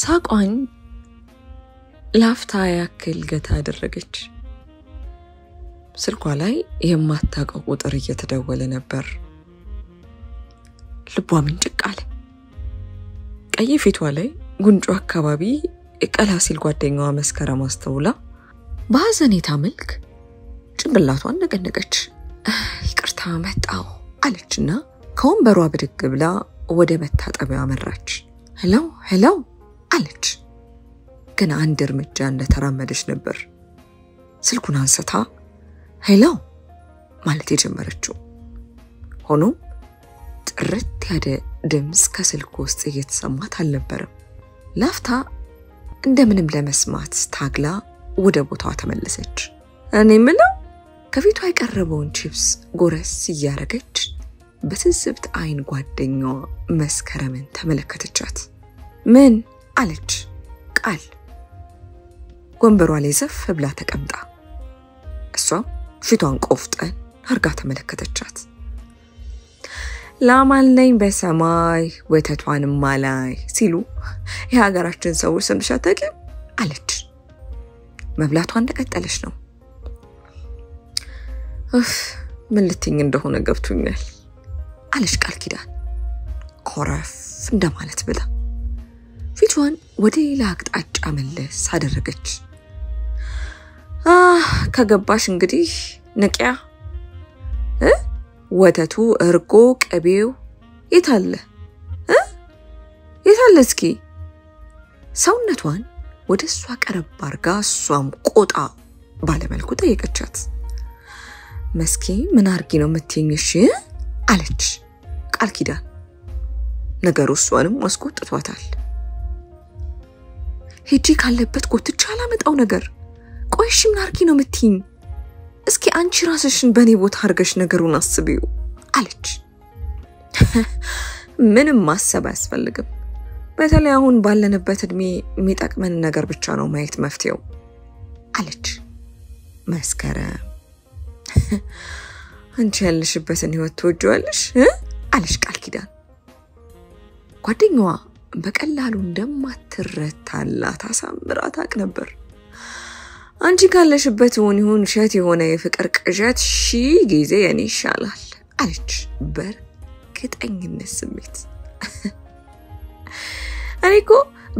ሳቋን ላፍታ ያክል ገታ አደረገች ስልኳ ላይ የማታውቀው ቁጥር እየተደወለ ነበር ልቧ ምንጭቅ አለ ቀይ ፊቷ ላይ ጉንጯ አካባቢ ቀላ ሲል ጓደኛዋ መስከረም አስተውላ በሐዘኔታ መልክ ጭንቅላቷን ነቀነቀች ይቅርታ መጣው አለችና ከወንበሯ ብድግ ብላ ወደ መታጠቢያ አመራች ሄሎ አለች ግን አንድ እርምጃ እንደተራመደች ነበር ስልኩን አንስታ ሄሎ ማለት የጀመረችው ሆኖም ጥርት ያለ ድምጽ ከስልኩ ውስጥ እየተሰማት አልነበረም ላፍታ እንደምንም ለመስማት ታግላ ወደ ቦታዋ ተመለሰች እኔ ምለው ከፊቷ የቀረበውን ቺፕስ ጎረስ እያረገች በትዝብት አይን ጓደኛዋ መስከረምን ተመለከተቻት ምን አለች ቃል ወንበሯ ላይ ዘፍ ብላ ተቀምጣ እሷም ፊቷን ቆፍጠን አርጋ ተመለከተቻት ላማልነኝ በሰማይ ወተቷንም ማላይ ሲሉ የሀገራችን ሰዎች ሰምተሻት ታውቂም አለች መብላቷን እንደቀጠለች ነው ምን ልትኝ እንደሆነ ገብቶኛል አለች ቃል ኪዳን ኮረፍ እንደማለት ብላ ፊቷን ወደ ሌላ አቅጣጫ መለስ አደረገች ከገባሽ እንግዲህ ነቂያ ወተቱ እርጎ ቀቤው የታለ እስኪ ሰውነቷን ወደሷ ቀረብ አርጋ እሷም ቆጣ ባለመልኩ ጠየቀቻት መስኪ ምን አርጊ ነው የምትይኝሽ አለች ቃል ኪዳን ነገሩ እሷንም አስቆጥቷታል ሄጂ ካለበት ቆጥቻ አላመጣው ነገር ቆይሽ ምን አርጊ ነው የምትይኝ እስኪ አንቺ ራስሽን በኔ ቦታ አርገሽ ነገሩን አስቢው አለች ምንም ማሰብ አያስፈልግም በተለይ አሁን ባለንበት እድሜ የሚጠቅመን ነገር ብቻ ነው ማየት መፍትሄው አለች መስከረም አንቺ ያለሽበትን ህይወት ትወጂዋለሽ አለች ቃል ኪዳን ጓደኛዋ በቀላሉ እንደማትረታላት አሳምራ ታቅ ነበር አንቺ ካለሽበት ይሁን ሸት የሆነ የፍቅር ቅዠት ጊዜ የኔ ይሻላል አለች በእርግጠኝነት ስሜት እኔኮ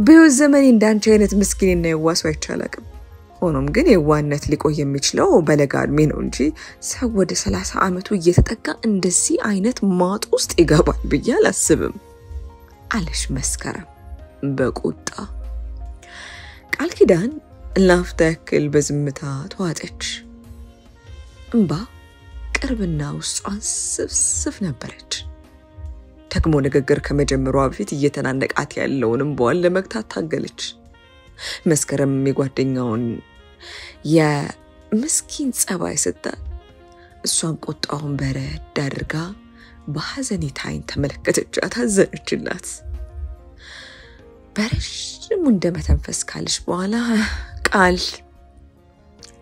በህይወት ዘመኔ እንዳንቺ አይነት ምስኪንና የዋስ አይቻላቅም ሆኖም ግን የዋነት ሊቆይ የሚችለው በለጋ እድሜ ነው እንጂ ሰው ወደ 30 አመቱ እየተጠጋ እንደዚህ አይነት ማጥ ውስጥ ይገባል ብዬ አላስብም አለች መስከረም በቁጣ ቃል ኪዳን ላፍታ ያክል በዝምታ ተዋጠች እንባ ቅርብና ውስጧን ስፍስፍ ነበረች ደግሞ ንግግር ከመጀመሯ በፊት እየተናነቃት ያለውንም በዋል ለመግታት ታገለች መስከረም የጓደኛውን የምስኪን ጸባይ ስታይ እሷም ቁጣውን በረድ አድርጋ በሐዘኔታ አይን ተመለከተቻት አዘነችላት በረጅሙ እንደመተንፈስ ካልሽ በኋላ ቃል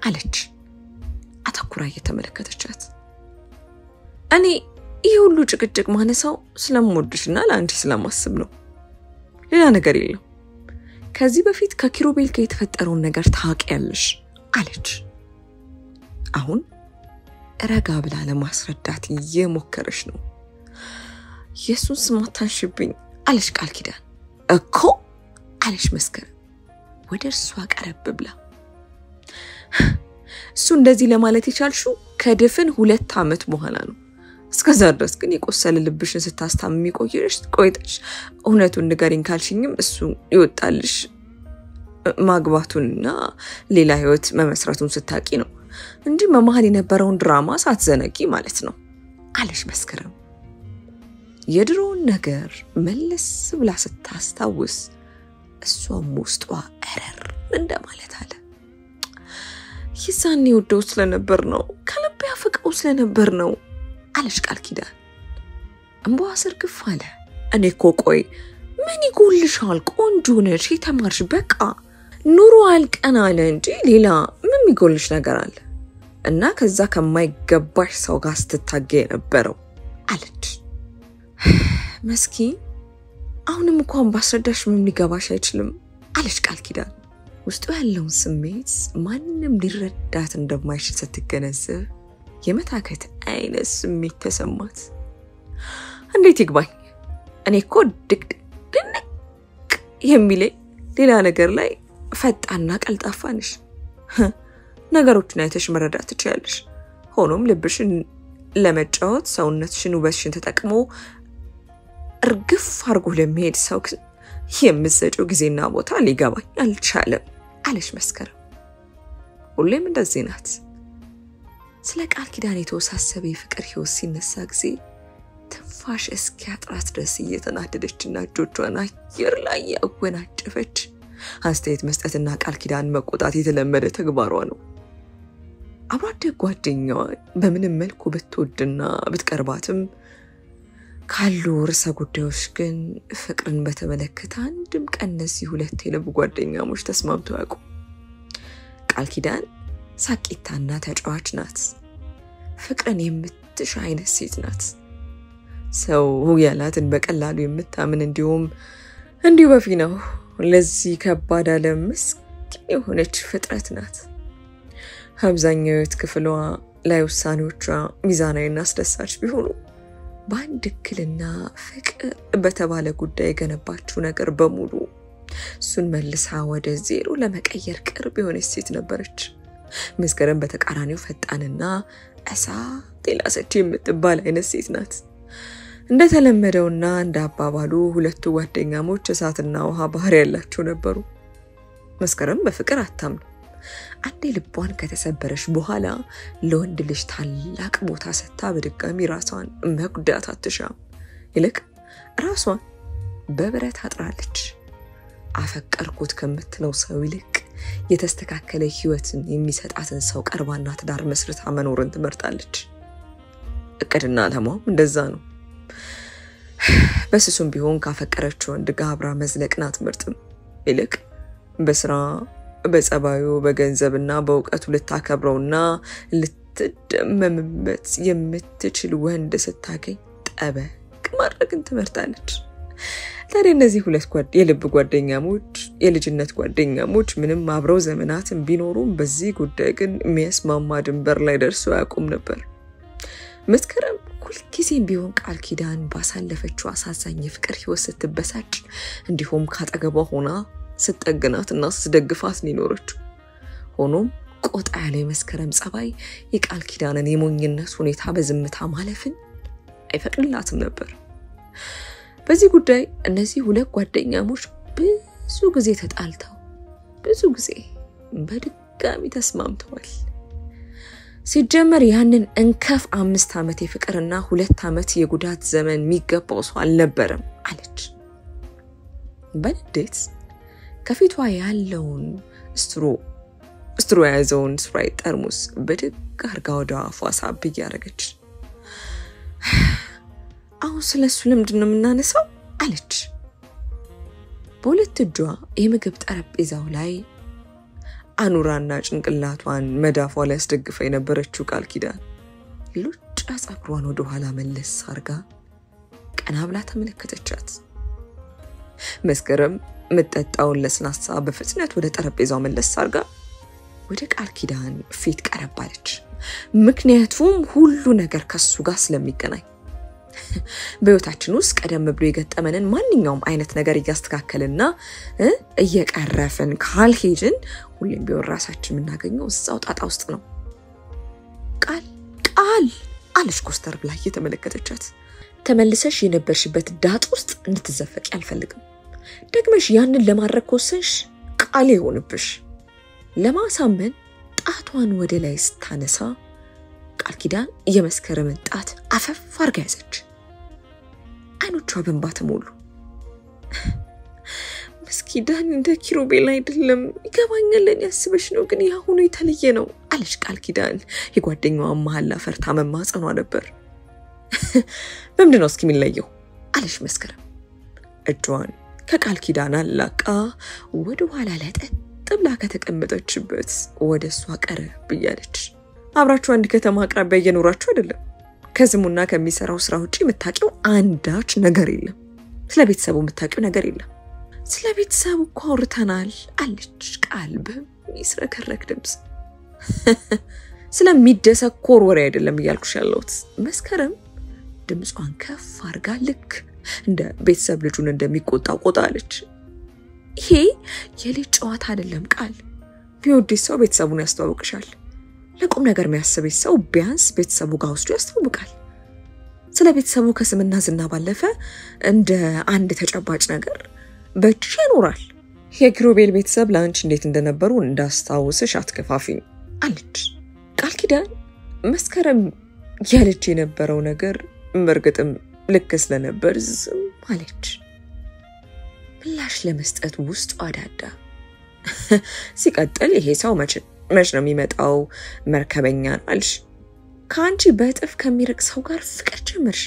አለች አተኩራ እየተመለከተቻት እኔ ይሄ ሁሉ ጭቅጭቅ ማነሳው ስለምወድሽና ለአንቺ ስለማስብ ነው ሌላ ነገር የለም ከዚህ በፊት ከኪሩቤል ጋር የተፈጠረውን ነገር ታውቂያለሽ አለች አሁን ረጋ ብላ ለማስረዳት እየሞከረች ነው ኢየሱስ ማታንሽብኝ አለች ቃል ኪዳን እኮ አለች መስከረም ወደ እርሷ ቀረብ ብላ እሱ እንደዚህ ለማለት የቻልሽው ከድፍን 2 አመት በኋላ ነው እስከዛ ድረስ ግን የቆሰለ ልብሽን ስታስታምሚ ቆይተሽ እውነቱን ንገሪኝ ካልሽኝም እሱ ይወጣልሽ ማግባቱንና ሌላ ህይወት መመስረቱን ስታቂ ነው እንጂ መማል የነበረውን ድራማ ሳትዘነቂ ማለት ነው አለሽ መስከረም የድሮውን ነገር መለስ ብላ ስታስታውስ እሷም ውስጧ እረር እንደማለት አለ ይዛኔ ወደው ስለነበር ነው ከልብ ያፈቀው ስለነበር ነው አለሽ ቃል ኪዳን እንባዋ ስርግፍ አለ እኔ እኮ ቆይ ምን ይጎልሻል ቆንጆ ነሽ የተማርሽ በቃ ኑሮ አልቀና አለ እንጂ ሌላ ምን ይጎልሽ ነገር አለ እና ከዛ ከማይገባሽ ሰው ጋር ስትታገይ ነበረው አለች መስኪ አሁንም እንኳን ባስረዳሽ ምን ሊገባሽ አይችልም አለሽ ቃል ኪዳን ውስጡ ያለውን ስሜት ማንንም ሊረዳት እንደማይችል ስትገነዘብ የመታከት አይነት ስሜት ተሰማት እንዴት ይግባኝ እኔ እኮ ድቅድቅ የሚለኝ ሌላ ነገር ላይ ፈጣንና ቀልጣፋ ነሽ ነገሮችን አይተሽ መረዳት ትችያለሽ ሆኖም ልብሽን ለመጫወት ሰውነትሽን ውበትሽን ተጠቅሞ እርግፍ አርጎ ለሚሄድ ሰው የምትሰጪው ጊዜና ቦታ ሊገባኝ አልቻለም አለሽ መስከረም ሁሌም እንደዚህ ናት ስለ ቃል ኪዳን የተወሳሰበ የፍቅር ህይወት ሲነሳ ጊዜ ትንፋሽ እስኪያጥራት ድረስ እየተናደደችና እጆቿን አየር ላይ ያወናጨፈች አስተያየት መስጠትና ቃል ኪዳን መቆጣት የተለመደ ተግባሯ ነው አብራደ ጓደኛዋ በምንም መልኩ ብትወድና ብትቀርባትም ካሉ ርዕሰ ጉዳዮች ግን ፍቅርን በተመለከተ አንድም ቀን እነዚህ ሁለት የልብ ጓደኛሞች ተስማምተው ያውቁ ቃል ኪዳን ሳቂታና ተጫዋች ናት ፍቅርን የምትሻ አይነት ሴት ናት ሰው ያላትን በቀላሉ የምታምን እንዲሁ በፊናው ለዚህ ከባድ ዓለም ምስኪን የሆነች ፍጥረት ናት አብዛኛው ክፍሏ ላይ ውሳኔዎቿ ሚዛናዊና አስደሳች ቢሆኑ በአንድ እክልና ፍቅር በተባለ ጉዳይ ገነባችው ነገር በሙሉ እሱን መልሳ ወደ ዜሮ ለመቀየር ቅርብ የሆነች ሴት ነበረች መስከረም በተቃራኒው ፈጣንና እሳት የላሰች የምትባል አይነት ሴት ናት እንደተለመደውና እንዳባባሉ ሁለቱ ጓደኛሞች እሳትና ውሃ ባህር ያላቸው ነበሩ መስከረም በፍቅር አታምኑ አንዴ ልቧን ከተሰበረች በኋላ ለወንድ ልጅ ታላቅ ቦታ ሰጥታ በድጋሚ ራሷን መጉዳት አትሻም ይልቅ ራሷን በብረት አጥራለች አፈቀርኩት ከምትለው ሰው ይልቅ የተስተካከለ ህይወትን የሚሰጣትን ሰው ቀርባና ትዳር መስርታ መኖርን ትመርጣለች እቅድና ዓላማው እንደዛ ነው በስሱም ቢሆን ካፈቀረችው ወንድ ጋር አብራ መዝለቅና ትመርጥም ይልቅ በስራ በጸባዩ በገንዘብና በእውቀቱ ልታከብረውና ልትደመምበት የምትችል ወንድ ስታገኝ ጠበቅ ማድረግን ትመርጣለች ታዲያ እነዚህ ሁለት የልብ ጓደኛሞች የልጅነት ጓደኛሞች ምንም አብረው ዘመናትን ቢኖሩም በዚህ ጉዳይ ግን የሚያስማማ ድንበር ላይ ደርሰው ያቆም ነበር መስከረም ሁልጊዜም ቢሆን ቃል ኪዳን ባሳለፈችው አሳዛኝ የፍቅር ህይወት ስትበሳጭ እንዲሁም ካጠገቧ ሆና ስትጠግናትና ስትደግፋት ኖረችው ሆኖም ቆጣ ያለ መስከረም ጸባይ የቃል ኪዳንን የሞኝነት ሁኔታ በዝምታ ማለፍን አይፈቅድላትም ነበር በዚህ ጉዳይ እነዚህ ሁለት ጓደኛሞች ብዙ ጊዜ ተጣልተው ብዙ ጊዜ በድጋሚ ተስማምተዋል ሲጀመር ያንን እንከፍ 5 አመት የፍቅርና 2 አመት የጉዳት ዘመን የሚገባው ሰው አልነበረም አለች በንዴት ከፊቷ ያለውን ስትሮ ያዘውን ስፕራይት ጠርሙስ በድግ አርጋ ወደ አፏ ሳብ ያረገች አሁን ስለሱ ለምንድነው የምናነሳው አለች በሁለት እጇ የምግብ ጠረጴዛው ላይ አኑራና ጭንቅላቷን መዳፏ ላይ አስደግፋ የነበረችው ቃል ኪዳን ሉጫ ጸጉሯን ወደ ኋላ መለስ አርጋ ቀና ብላ ተመለከተቻት መስከረም መጠጣውን ለስላሳ በፍጥነት ወደ ጠረጴዛው መለስ አርጋ ወደ ቃል ኪዳን ፊት ቀረባለች ምክንያቱም ሁሉ ነገር ከሱ ጋር ስለሚገናኝ በህይወታችን ውስጥ ቀደም ብሎ የገጠመንን ማንኛውም አይነት ነገር እያስተካከለና እየቀረፈን ካልሄድን ሁሌም ቢሆን ራሳችን የምናገኘው እዛው ጣጣ ውስጥ ነው ቃል አለች ኮስተር ብላ እየተመለከተቻት ተመልሰሽ የነበርሽበት ዳጥ ውስጥ እንድትዘፈቂ አልፈልግም ደግመሽ ያንን ለማድረግ ወሰንሽ ቃል ይሆንብሽ ለማሳመን ጣቷን ወደ ላይ ስታነሳ ቃል ኪዳን የመስከረምን ጣት አፈፍ አርጋ ያዘች። አይኖቿ በእንባ ተሞሉ። መስኪዳን እንደ ኪሩቤል አይደለም ይገባኛል ያስበሽ ነው ግን ያሁኑ የተለየ ነው አለች ቃል ኪዳን የጓደኛዋ መሐላ ፈርታ መማጸኗ ነበር። በምንድነው እስኪ የሚለየው አለች መስከረም እጇን ከቃል ኪዳን አላቃ ወደ ኋላ ለጠጥ ብላ ከተቀመጠችበት ወደሷ ቀረብ እያለች አብራችሁ አንድ ከተማ አቅራቢያ እየኖራችሁ አይደለም ከዝሙና ከሚሰራው ስራ ውጪ የምታውቂው አንዳች ነገር የለም ስለ ቤተሰቡ የምታውቂው ነገር የለም ስለ ቤተሰቡ እኮ አውርተናል አለች ቃል በሚስረከረክ ድምጽ ስለሚደሰኮር ወሬ አይደለም እያልኩሽ ያለሁት መስከረም ድምጿን ከፍ አርጋ ልክ እንደ ቤተሰብ ልጁን እንደሚቆጣ ቆጣለች ይሄ የልጅ ጨዋታ አይደለም ቃል ቢወድሽ ሰው ቤተሰቡን ያስተዋውቅሻል ለቁም ነገር የሚያስበው ሰው ቢያንስ ቤተሰቡ ጋር ወስዶ ያስተዋውቃል ስለ ቤተሰቡ ከስምና ዝና ባለፈ እንደ አንድ ተጨባጭ ነገር በእጅሽ ይኖራል የኪሩቤል ቤተሰብ ላንቺ እንዴት እንደነበሩ እንዳስታውስሽ አትከፋፊኝ አለች ቃል ኪዳን መስከረም ያለች የነበረው ነገር በርግጥም ልክ ስለነበር ዝም አለች ምላሽ ለመስጠት ውስጥ አዳዳ ሲቀጥል ይሄ ሰው መች ነው የሚመጣው መርከበኛ አልሽ ካንቺ በጥፍ ከሚርቅ ሰው ጋር ፍቅር ጀመርሽ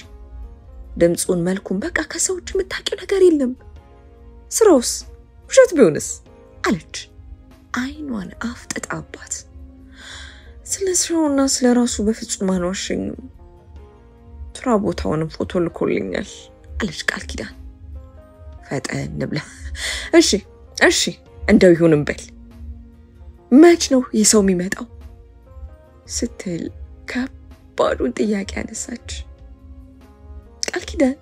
ድምጹን መልኩን በቃ ከሰውጭ የምታውቂው ነገር የለም ስራውስ ውሸት ቢሆንስ አለች አይኗን አፍጥጣባት ስለ ስራውና ስለ ራሱ በፍጹም አልዋሸኝም ስራ ቦታውንም ፎቶ ልኮልኛል አለች ቃል ኪዳን ፈጠን ብላ እሺ እንደው ይሁንም በል መች ነው የሰው የሚመጣው ስትል ከባዱን ጥያቄ አነሳች ቃል ኪዳን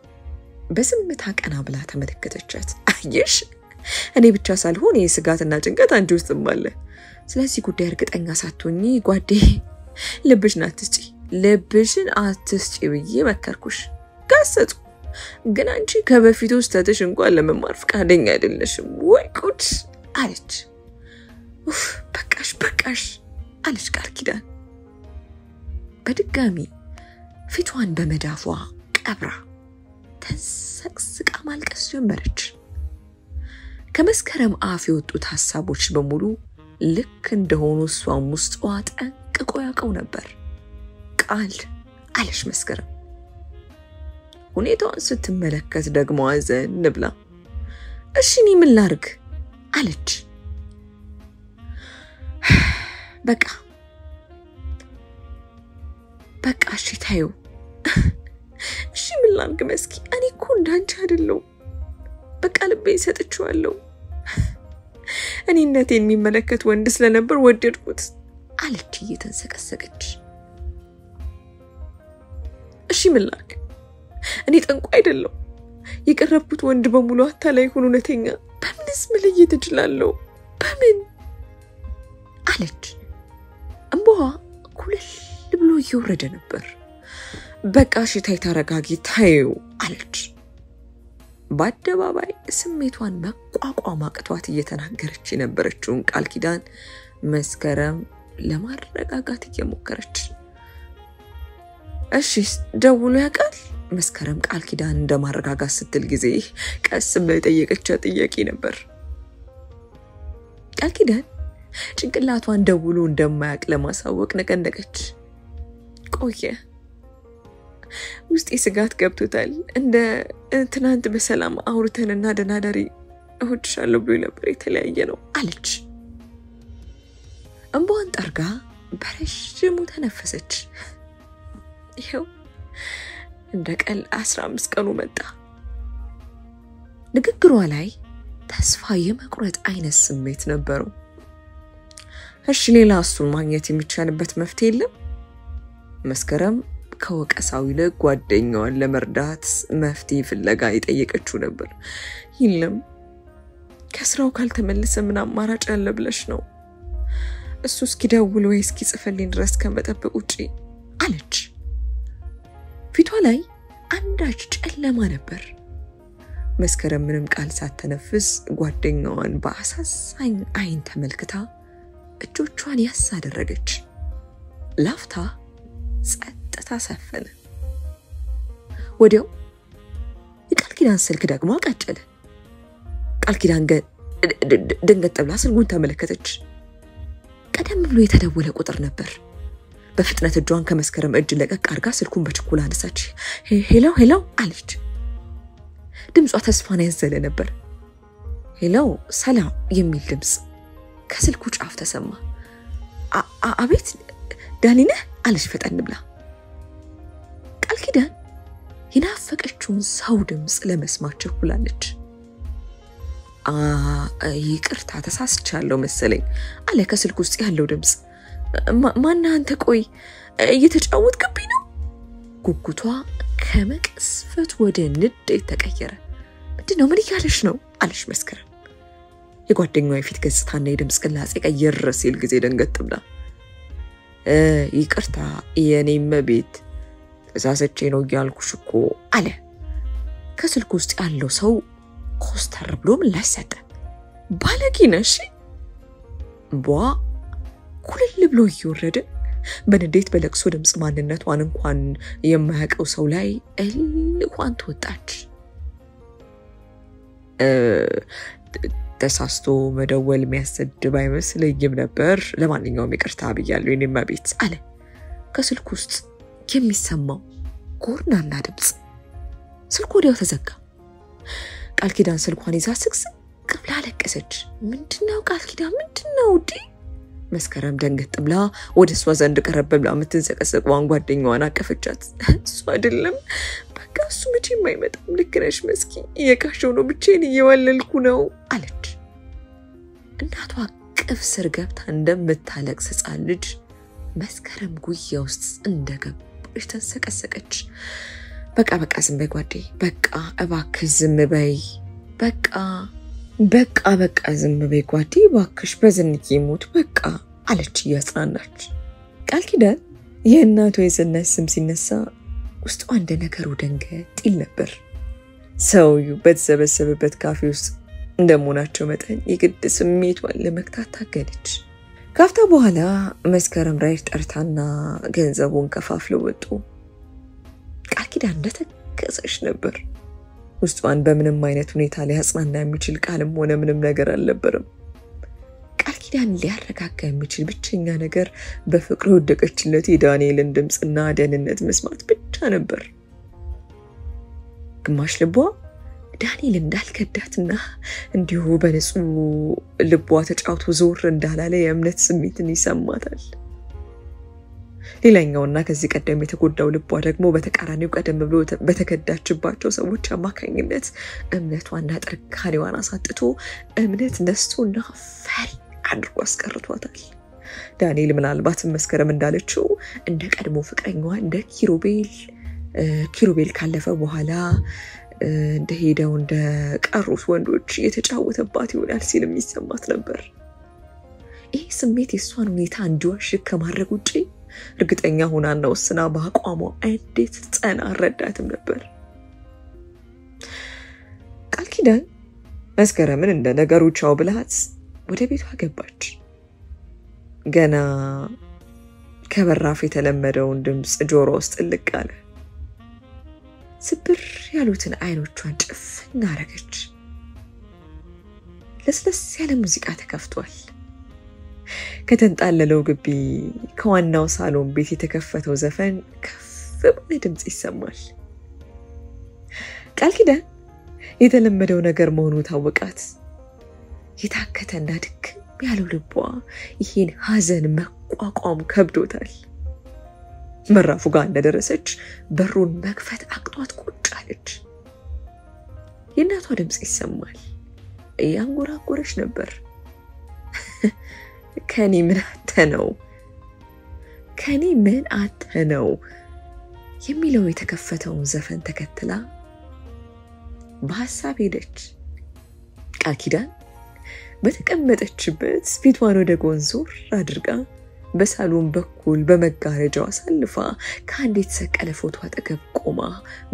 በዝምታ ቀና ብላ ተመለከተቻት አየሽ እኔ ብቻ ሳልሆን የስጋትና ጭንቀት አንቺ ውስጥም አለ ስለዚህ ጉዳይ እርግጠኛ ሳትሆኚ ጓዴ ልብሽን አትስጪ ብዬ መከርኩሽ ጋሰጡ ግን አንቺ ከበፊቱ ስተትሽ እንኳን ለመማር ፈቃደኛ አይደለሽም ወይ ቁጭ አለች በቃሽ አለች ቃል ኪዳን በድጋሚ ፊቷን በመዳፏ ቀብራ ተንሰቅስቃ ማልቀስ ጀመረች ከመስከረም አፍ የወጡት ሐሳቦች በሙሉ ልክ እንደሆኑ እሷም ውስጧ ጠንቅቆ ያውቀው ነበር ቃል አለች መስከረም ሁኔታውን ስትመለከት ደግሞ አዘን ብላ እሺ እኔ ምን ላርግ አለች በቃ እሺ ታዩ እሺ ምን ላርግ መስኪ እኔ እኮ እንዳንቺ አይደለም በቃ ልቤን ሰጥቼዋለሁ እኔነቴን የሚመለከት ወንድ ስለነበር ወደድኩት አለች እየተንሰቀሰቀች እሺ ምን ላርግ እኔ ጠንቋ አይደለም የቀረብኩት ወንድ በሙሉ አታላይ ሆኖ እውነተኛ በምንስ መለየት እችላለሁ በምን አለች እንባዋ ኩልል ብሎ እየወረደ ነበር በቃ እሺ ተረጋጊ ታዩ አለች በአደባባይ ስሜቷን መቋቋም አቅቷት እየተናገረች የነበረችውን ቃል ኪዳን መስከረም ለማረጋጋት እየሞከረች እሺ ደውሎ ያውቃል መስከረም ቃል ኪዳን እንደማረጋጋት ስትል ጊዜ ቀስ ብላ የጠየቀቻት ጥያቄ ነበር ቃል ኪዳን ጭንቅላቷን ደውሎ እንደማያውቅ ለማሳወቅ ነቀነቀች ቆየ ውስጤ ስጋት ገብቶታል እንደ ትናንት በሰላም አውርተንና ደናዳሪ እወድሻለሁ ብሎ ነበር የተለያየ ነው አለች እንባዋን ጠርጋ በረጅሙ ተነፈሰች ይሄው እንደ ቀል 15 ቀኑ መጣ ንግግሯ ላይ ተስፋ የመቁረጥ አይነት ስሜት ነበረው እሺ ሌላ እሱን ማግኘት የሚቻልበት መፍትሄ የለም መስከረም ከወቀሳው ይልቅ ጓደኛዋን ለመርዳት መፍትሄ ፍለጋ የጠየቀችው ነበር ይለም ከስራው ካልተመለሰ ምን አማራጭ አለ ብለሽ ነው እሱ እስኪደውል ወይ እስኪጽፍልኝ ድረስ ከመጠበቅ ውጪ አለች ፊቷ ላይ አንዳች ጨለማ ነበር መስከረም ምንም ቃል ሳትተነፍስ ጓደኛዋን በአሳሳኝ አይን ተመልክታ እጆቿን ያስ አደረገች ላፍታ ጸጥታ ሰፈነ ወዲያው የቃል ኪዳን ስልክ ደግሞ አቃጨለ ቃል ኪዳን ድንገት ብላ ስልኩን ተመለከተች ቀደም ብሎ የተደወለ ቁጥር ነበር በፍጥነት እጇን ከመስከረም እጅ ለቀቅ አርጋ ስልኩን በችኩላ አነሳች ሄሎ አለች ድምጿ ተስፋን ያዘለ ነበር ሄሎ ሰላም የሚል ድምጽ ከስልኩ ጫፍ ተሰማ አቤት ዳኒ ነህ አለች ፈጠን ብላ ቃል ኪዳን ይናፈቀችውን ሰው ድምጽ ለመስማት ቸኩላለች ይቅርታ ተሳስቻለሁ መሰለኝ አለ ከስልኩ ውስጥ ያለው ድምጽ ማን አንተ ቆይ እየተጫወትክብኝ ነው ጉጉቷ ከመቅስፈት ወደ ንዴት ተቀየረ ምንድነው ምን እያለሽ ነው አለች መስከረም የጓደኛዋ የፊት ገጽታና የድምጽ ቅላጼ ቀየር ሲል ጊዜ ደንገጥ ብላ ይቅርታ የኔም ቤት ተሳስቼ ነው ያልኩሽ እኮ አለ ከስልኩ ውስጥ ያለው ሰው ኮስተር ብሎ ምላሽ ሰጠ ባለጌ ነሽ ቧ ኩልል ብሎ ይወረደ በንዴት በለቅሶ ድምጽ ማንነቷን እንኳን የማያውቀው ሰው ላይ እንኳን ተወጣች ተሳስቶ መደወል የሚያሰድብ አይመስልኝም ነበር ለማንኛውም ይቅርታ ብያለሁ የኔማ ቤት አለ ከስልኩ ውስጥ የሚሰማው ጎርናና ድምጽ ስልኩ ወዲያው ተዘጋ ቃል ኪዳን ስልኳን ይዛ ስቅስቅ ብላ ለቀሰች ምንድነው ቃል ኪዳን ምንድነው ዲ መስከረም ደንገጥ ብላ ወደሷ ዘንድ ቀረብ ብላ ምትንሰቀሰቀዋን ጓደኛዋን አቀፈቻት እሱ አይደለም በቃ እሱ መቼም አይመጣም ልክ ነሽ መስኪ የካሸው ነው ብቻዬን እየዋለልኩ ነው አለች እናቷ ቅፍ ስር ገብታ እንደምታለቅስ ሕፃን ልጅ መስከረም ጉያ ውስጥ እንደገባች ተንሰቀሰቀች በቃ ዝም በይ ጓዴ በቃ እባክሽ ዝም በይ በቃ ዝም በይ ጓዴ እባክሽ በዝንዬ ሞት በቃ አለች እያጽናናች ቃል ኪዳን የእናቷ የዝናሽ ስም ሲነሳ ውስጧ እንደ ነገሩ ደንገጥ ይል ነበር ሰውዬው በተሰበሰበበት ካፌ ውስጥ እንደመሆናቸው መጠን የግድ ስሜቷን ለመክታት ታገለች ካፍታ በኋላ መስከረም ራይድ ጠርታና ገንዘቡን ከፋፍለው ወጡ ቃል ኪዳን እንደተከሰሽ ነበር ውስጧን በምንም አይነት ሁኔታ ሊያጽናና የሚችል ቃልም ሆነ ምንም ነገር አልነበረም ቃል ኪዳን ሊያረጋጋ የሚችል ብቸኛ ነገር በፍቅር ወደቀችለት የዳንኤልን ድምጽና ደህንነት መስማት ብቻ ነበር ግማሽ ልቧ ዳንኤል እንዳልከዳትና እንዲሁ በንጹህ ልቧ ተጫውቶ ዞር እንዳላለ የእምነት ስሜትን ይሰማታል ሌላኛውና ከዚህ ቀደም የተጎዳው ልቧ ደግሞ በተቃራኒው ቀደም ብሎ በተከዳችባቸው ሰዎች አማካኝነት እምነቷና ጥርካሬዋን አሳጥቶ እምነት ነስቶና ፈሪ አድርጎ አስቀርቷታል ዳንኤል ምናልባት መስከረም እንዳለችው እንደ ቀድሞ ፍቅረኛዋ እንደ ኪሩቤል ካለፈ በኋላ እንደሄደው እንደ ቀሩት ወንዶች የተጫወተባት ይሆናል ሲልም ይሰማት ነበር ይህ ስሜት የሷን ሁኔታ እንዲዋሽ ከማድረግ ውጪ እርግጠኛ ሆናና ወስና በአቋሟ እንዴት ጸና ረዳትም ነበር ቃል ኪዳን መስከረምን እንደ ነገሩ ቻው ብላት ወደ ቤቷ ገባች ገና ከበራፍ የተለመደውን ድምጽ ጆሮ ውስጥ ልቅ አለ ስብር ያሉትን አይኖቿን ጭፍን አረገች ለስለስ ያለ ሙዚቃ ተከፍቷል ከተንጣለለው ግቢ ከዋናው ሳሎን ቤት የተከፈተው ዘፈን ከፍ ባለ ድምጽ ይሰማል ቃል ኪዳን የተለመደው ነገር መሆኑ ታወቃት የታከተና ድክም ያለው ልቧ ይሄን ሐዘን መቋቋም ከብዶታል መራፉ ጋር እንደደረሰች በሩን መክፈት አቅቷት ቁጭ አለች የእናቷ ድምጽ ይሰማል ያንጎራጎረች ነበር ከኔ ምን አተነው የሚለው የተከፈተውን ዘፈን ተከትላ በሐሳብ ሄደች ቃል ኪዳን በተቀመጠችበት ፊቷን ወደ ጎን ዞር አድርጋ በሳሎን በኩል በመጋረጃው አሳልፋ ከአንዲት ሰቀለ ፎቶ አጠገብ ቆማ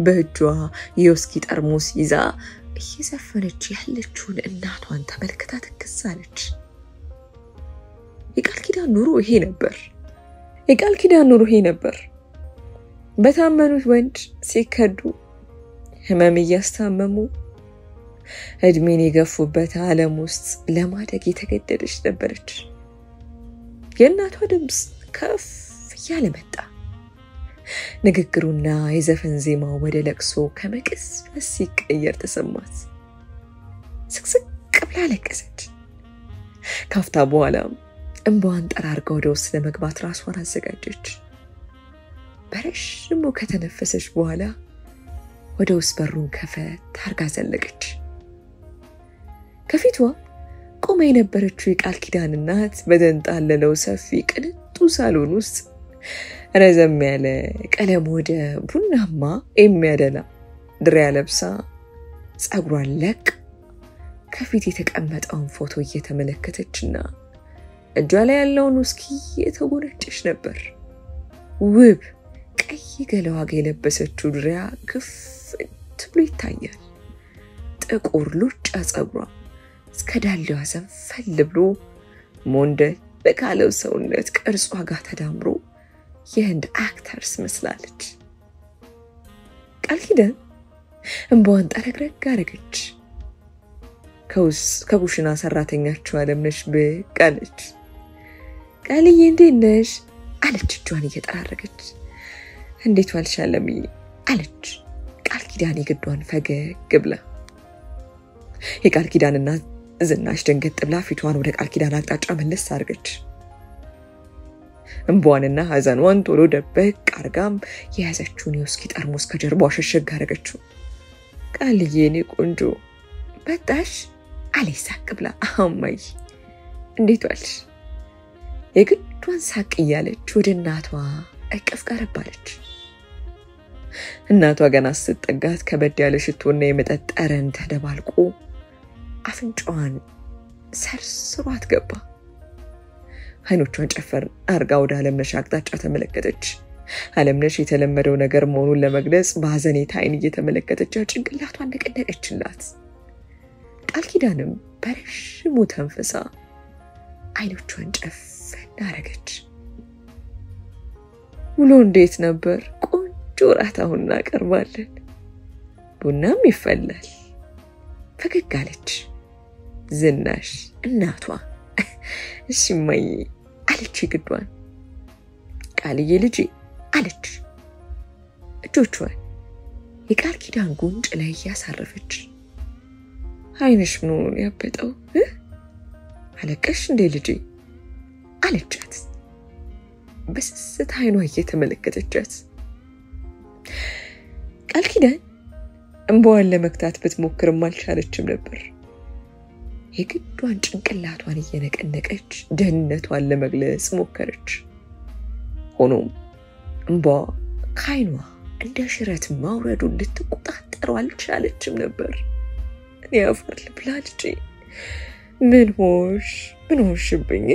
በእጇ የውስኪ ጠርሙስ ይዛ እየዘፈነች ያለችውን እናቷን ተመልክታ ተከሳለች የቃል ኪዳን ኑሮ ይሄ ነበር። የቃል ኪዳን ኑሮ ይሄ ነበር። በታመኑት ወንድ ሲከዱ ህመም እያስታመሙ እድሜን የገፉበት ዓለም ውስጥ ለማደግ የተገደደች ነበረች። የእናቷ ድምጽ ከፍ እያለ መጣ። ንግግሩና የዘፈን ዜማው ወደ ለቅሶ ከመቅጽበት ሲቀየር ተሰማት። ስቅስቅ ብላ ለቀሰች። ካፍታ በኋላም እንባዋን ጠራርጋ ወደ ውስጥ ለመግባት ራሷን አዘጋጀች። በረዥሙ ከተነፈሰች በኋላ ወደ ውስጥ በሩን ከፈት አርጋ ዘለቀች። ከፊቷ ቆማ የነበረችው የቃል ኪዳን እናት በተንጣለለው ሰፊ ቅንጡ ሳሎን ውስጥ ረዘም ያለ ቀለም ወደ ቡናማ የሚያደላ ድሪያ ለብሳ ጸጉሯን ለቅ ከፊት የተቀመጠውን ፎቶ እየተመለከተችና እጇ ላይ ያለውን ውስኪ እየተጎነጨች ነበር። ውብ ቀይ ገለዋ የለበሰችው ድሪያ ክፍት ብሎ ይታያል። ጥቁር ሉጫ ጸጉሯ እስከ ዳሌዋ ዘንፈል ብሎ ሞንደል በካለው ሰውነት ቅርጿ ጋር ተዳምሮ የህንድ አክተርስ መስላለች። ቃል ኪዳን እንባዋን ጠረግረግ አረገች። ከኩሽና ሰራተኛቸው አለምነሽ ብቅ አለች። ቃልዬ እንዴት ነሽ አለች እጇን እየጠራረገች። እንዴት ዋልሽ አለምዬ አለች ቃል ኪዳን የግዷን ፈገግ ብላ። የቃል ኪዳን እናት ዝናሽ ደንገጥ ብላ ፊቷን ወደ ቃል ኪዳን አቅጣጫ መለስ አድርገች። እንባዋንና ሐዘኗን ቶሎ ደበቅ አርጋም የያዘችውን የውስኪ ጠርሙስ ከጀርባዋ ሸሸግ አረገችው። ቃልዬ እኔ ቆንጆ በጣሽ አለች ሳቅ ብላ። አማይ እንዴት ዋልሽ? የግዷን ሳቅ እያለች ወደ እናቷ እቅፍ ቀረባለች። እናቷ ገና ስትጠጋት ከበድ ያለ ሽቶና የመጠጥ ጠረን ተደባልቆ አፍንጫዋን ሰርስሯት ገባ። አይኖቿን ጨፈር አርጋ ወደ አለምነሽ አቅጣጫ ተመለከተች። አለምነሽ የተለመደው ነገር መሆኑን ለመግለጽ በሐዘኔታ አይን እየተመለከተች ጭንቅላቷን ነቀነቀችላት። ቃል ኪዳንም በረዥሙ ተንፈሳ አይኖቿን ጨፈን አረገች። ውሎ እንዴት ነበር? ቆንጆ ራት አሁን እናቀርባለን፣ ቡናም ይፈላል ፈገግ አለች ዝናሽ እናቷ። እሺ እማዬ አለች ግዷን። ቃልዬ ልጄ አለች እጆቿን የቃል ኪዳን ጉንጭ ላይ ያሳረፈች። አይንሽ ምን ሆኖ ያበጠው? አለቀሽ እንዴ ልጄ አለቻት በስስት አይኗ እየተመለከተቻት። ቃል ኪዳን እንባዋን ለመክታት ብትሞክርም አልቻለችም ነበር። የግዷን ጭንቅላቷን እየነቀነቀች ደህንነቷን ለመግለጽ ሞከረች። ሆኖም እንባዋ ከአይኗ እንደ ሽረት ማውረዱን ልትቆጣጠረው አልቻለችም ነበር። እኔ አፈር ልብላ ልጄ ምን ሆንሽብኝ?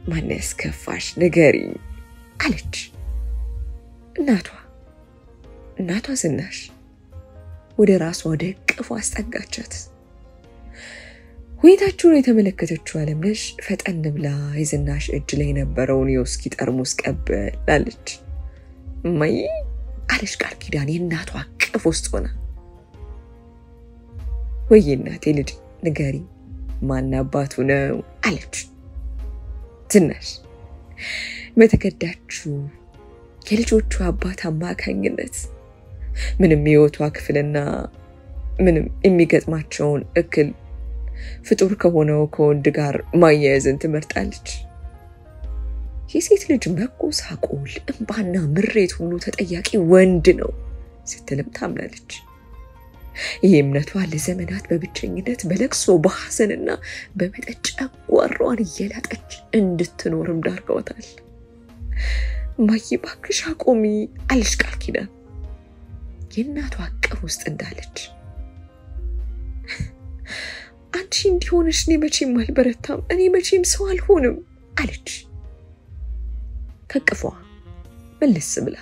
ማን ያስከፋሽ ንገሪኝ አለች እናቷ ዝናሽ ወደ ራሷ ወደ እቅፏ አስጠጋቻት። ሁኔታቸውን የተመለከተችው አለምነሽ ፈጠን ብላ የዝናሽ እጅ ላይ የነበረውን የውስኪ ጠርሙስ ቀበላለች። እማዬ አለች ቃል ኪዳን የእናቷ እቅፍ ውስጥ ሆና። ወይ እናቴ ልጅ ንገሪ ማን አባቱ ነው አለች ዝናሽ በተከዳችው የልጆቿ አባት አማካኝነት ምንም የህይወቷ ክፍልና ምንም የሚገጥማቸውን እክል ፍጡር ከሆነው ከወንድ ጋር ማያያዝን ትመርጣለች። የሴት ልጅ መጎሳቆል እንባና ምሬት ሁሉ ተጠያቂ ወንድ ነው ስትልም ታምናለች። ይህ እምነቷ ለዘመናት በብቸኝነት በለቅሶ በሐዘንና በመጠጥ ጨጓራዋን እየላጠች እንድትኖርም ዳርገዋታል። እማዬ እባክሽ አቁሚ አለች ቃል ኪዳን የእናቷ እቅፍ ውስጥ እንዳለች። አንቺ እንዲሆንሽ እኔ መቼም አልበረታም፣ እኔ መቼም ሰው አልሆንም አለች ከቅፏ መለስ ብላ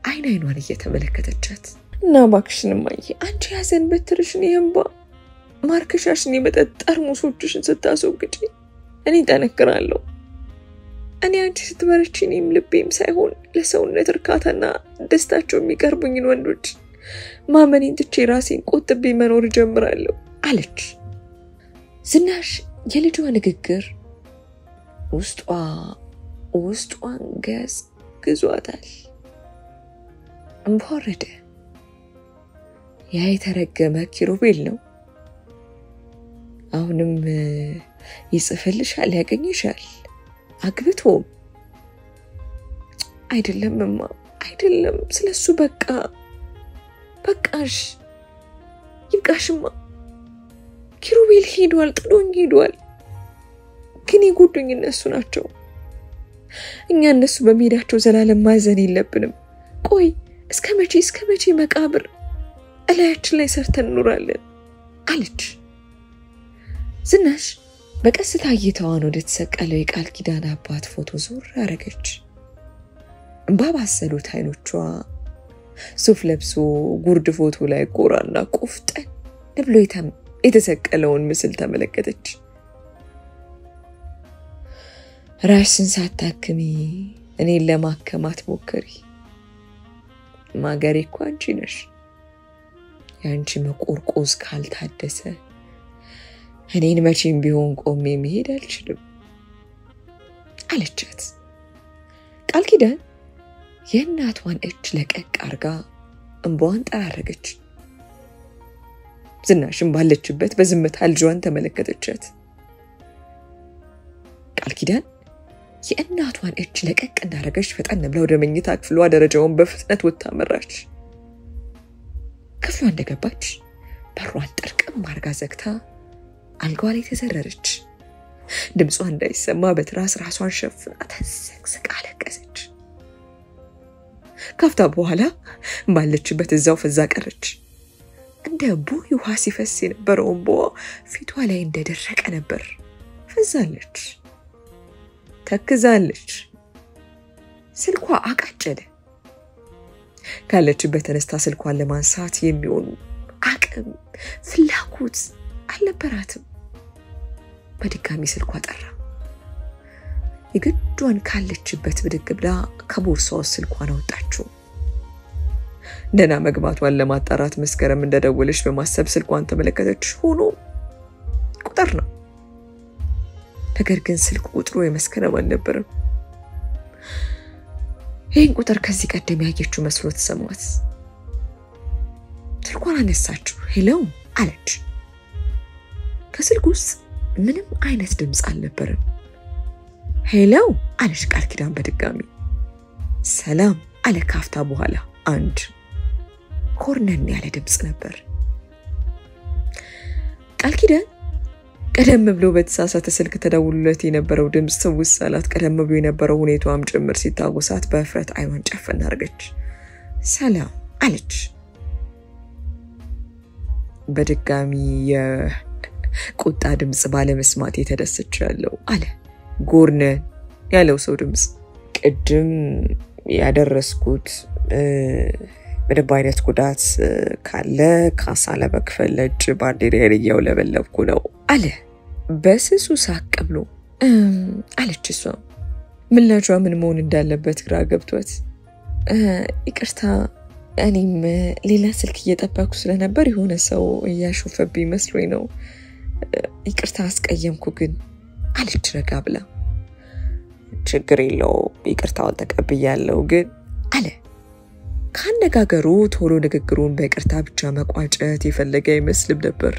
አይኗን እየተመለከተቻት። እና እባክሽን እማዬ አንቺ ያዘን በትርሽን የእንባ ማርከሻሽን የመጠጥ ጠርሙሶችሽን ስታስወግጂ እኔ ጠነክራለሁ እኔ አንቺ ስትበረቺ እኔም ልቤም ሳይሆን ለሰውነት እርካታና ደስታቸው የሚቀርቡኝን ወንዶች ማመኔን ትቼ ራሴን ቆጥቤ መኖር ጀምራለሁ አለች ዝናሽ የልጇ ንግግር ውስጧን ገዝግዟታል እንባረደ ያ የተረገመ ኪሩቤል ነው አሁንም ይጽፍልሻል ያገኝሻል አግብቶም አይደለምማ አይደለም ስለሱ በቃሽ ይብቃሽማ ኪሩቤል ሄዷል ጥሎኝ ሄዷል ግን ይጎዱኝ እነሱ ናቸው እኛ እነሱ በሚሄዳቸው ዘላለም ማዘን የለብንም ቆይ እስከመቼ መቃብር እላያችን ላይ ሰርተን እንኖራለን አለች ዝናሽ በቀስታ እይታዋን ወደ ተሰቀለው የቃል ኪዳን አባት ፎቶ ዞር አረገች እንባባሰሉት አይኖቿ ሱፍ ለብሶ ጉርድ ፎቶ ላይ ቆራና ቆፍጠን ብሎ የተሰቀለውን ምስል ተመለከተች ራስን ሳታክሚ እኔን ለማከማት ሞክሪ ማገሬ እኮ አንቺ ነሽ ያንቺ መቆርቆዝ ካልታደሰ እኔን መቼም ቢሆን ቆሜ መሄድ አልችልም አለቻት ቃል ኪዳን የእናቷን እጅ ለቀቅ አርጋ እንባዋን ጠራረገች ዝናሽም ባለችበት በዝምታ ልጇን ተመለከተቻት ቃል ኪዳን የእናቷን እጅ ለቀቅ እንዳረገች ፈጠን ብላ ወደ መኝታ ክፍሏ ደረጃውን በፍጥነት ወጣ መራች ክፍሏ እንደገባች በሯን ጥርቅም አርጋ ዘግታ አልጋዋ ላይ ተዘረረች ድምጿ እንዳይሰማ በትራስ ራሷን ሸፍና ተሰቅስቃ አለቀሰች ካፍታ በኋላ ባለችበት እዛው ፈዛ ቀረች እንደ ቦይ ውሃ ሲፈስ የነበረው እንባዋ ፊቷ ላይ እንደደረቀ ነበር ፈዛለች ተክዛለች ስልኳ አቃጨለ ካለችበት ተነስታ ስልኳን ለማንሳት የሚሆን አቅም ፍላጎት አልነበራትም በድጋሚ ስልኳ ጠራ የግዷን ካለችበት ብድግ ብላ ከቦርሳው ስልኳን አወጣችው ደና መግባቷን ለማጣራት መስከረም እንደደወለች በማሰብ ስልኳን ተመለከተች ሆኖ ቁጥር ነው ነገር ግን ስልኩ ቁጥሩ የመስከረም አልነበረም ይህን ቁጥር ከዚህ ቀደም ያየችው መስሎ ተሰማት ስልኳን አነሳችው ሄሎ አለች ከስልኩ ውስጥ ምንም አይነት ድምጽ አልነበረም ሄሎ አለች ቃል ኪዳን በድጋሚ ሰላም አለ ካፍታ በኋላ አንድ ኮርነን ያለ ድምጽ ነበር ቃል ኪዳን ቀደም ብሎ በተሳሳተ ስልክ ተደውሎለት የነበረው ድምጽ ተውሳላት ቀደም ብሎ የነበረው ሁኔታውም ጭምር ሲታወሳት በፍረት አይኗን ጨፈን አርገች ሰላም አለች በድጋሚ የቁጣ ድምጽ ባለመስማት የተደሰቻለው አለ ጎርነ ያለው ሰው ድምጽ ቅድም ያደረስኩት በደብ አይነት ጉዳት ካለ ካሳ ለመክፈል ለእጅ ባንዲራዬን እያውለበለብኩ ነው አለ በስሱ ሳቅ ብሎ አለች እሷ ምላጇ ምን መሆን እንዳለበት ግራ ገብቷት ይቅርታ እኔም ሌላ ስልክ እየጠበቅኩ ስለነበር የሆነ ሰው ያሾፈብኝ መስሎኝ ነው ይቅርታ አስቀየምኩ ግን አለች ረጋ ብላ ችግር የለው ይቅርታውን ተቀብያለሁ ግን አለ ካነጋገሩ ቶሎ ንግግሩን በይቅርታ ብቻ መቋጨት የፈለገ ይመስል ነበር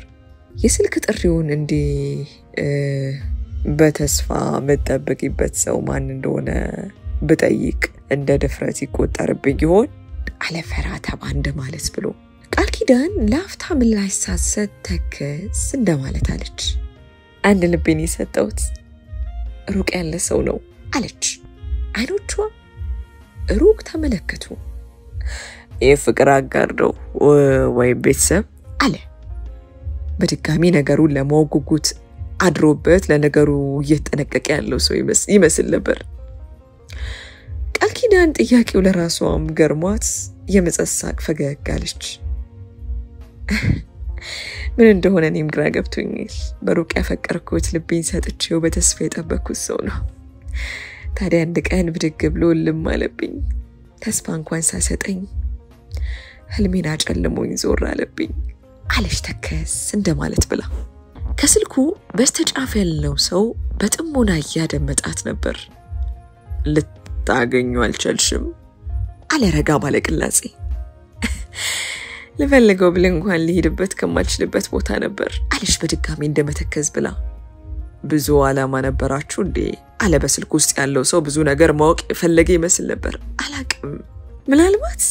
የስልክ ጥሪውን እንዲ በተስፋ መጠበቂበት ሰው ማን እንደሆነ በጠይቅ እንደ ድፍረት ይቆጠርብኝ ይሆን አለ ፈራታ ባንደ ማለት ብሎ ቃል ኪዳን ላፍታ ምላሽ ሳትሰጥ ተከስ እንደማለት አለች አንድ ልቤን የሰጠውት ሩቅ ያለ ሰው ነው አለች አይኖቿ ሩቅ ተመለከቱ የፍቅር አጋር ነው ወይ ቤተሰብ አለ በድጋሚ ነገሩን ለማወጉጉት አድሮበት ለነገሩ እየተጠነቀቀ ያለው ሰው ይመስል ነበር ቃል ኪዳን ጥያቄው ለራሷም ገርሟት የመጸሳቅ ፈገግ አለች ምን እንደሆነ እኔም ግራ ገብቶኛል በሩቅ ያፈቀርኩት ልቤን ሰጥቼው በተስፋ የጠበቅኩት ሰው ነው ታዲያ አንድ ቀን ብድግ ብሎ ልም አለብኝ ተስፋ እንኳን ሳሰጠኝ ህልሜን አጨልሞኝ ዞር አለብኝ አለች ተከስ እንደማለት ብላ ከስልኩ በስተጫፍ ያለው ሰው በጥሞና ያደመጣት ነበር ልታገኙ አልቻልሽም አለ ረጋ ባለ ቅላጼ ለፈልገው ብል እንኳን ሊሄድበት ከማልችልበት ቦታ ነበር አለች በድጋሚ እንደመተከዝ ብላ ብዙ ዓላማ ነበራችሁ እንዴ አለ በስልኩ ውስጥ ያለው ሰው ብዙ ነገር ማወቅ የፈለገ ይመስል ነበር አላቅም ምናልባት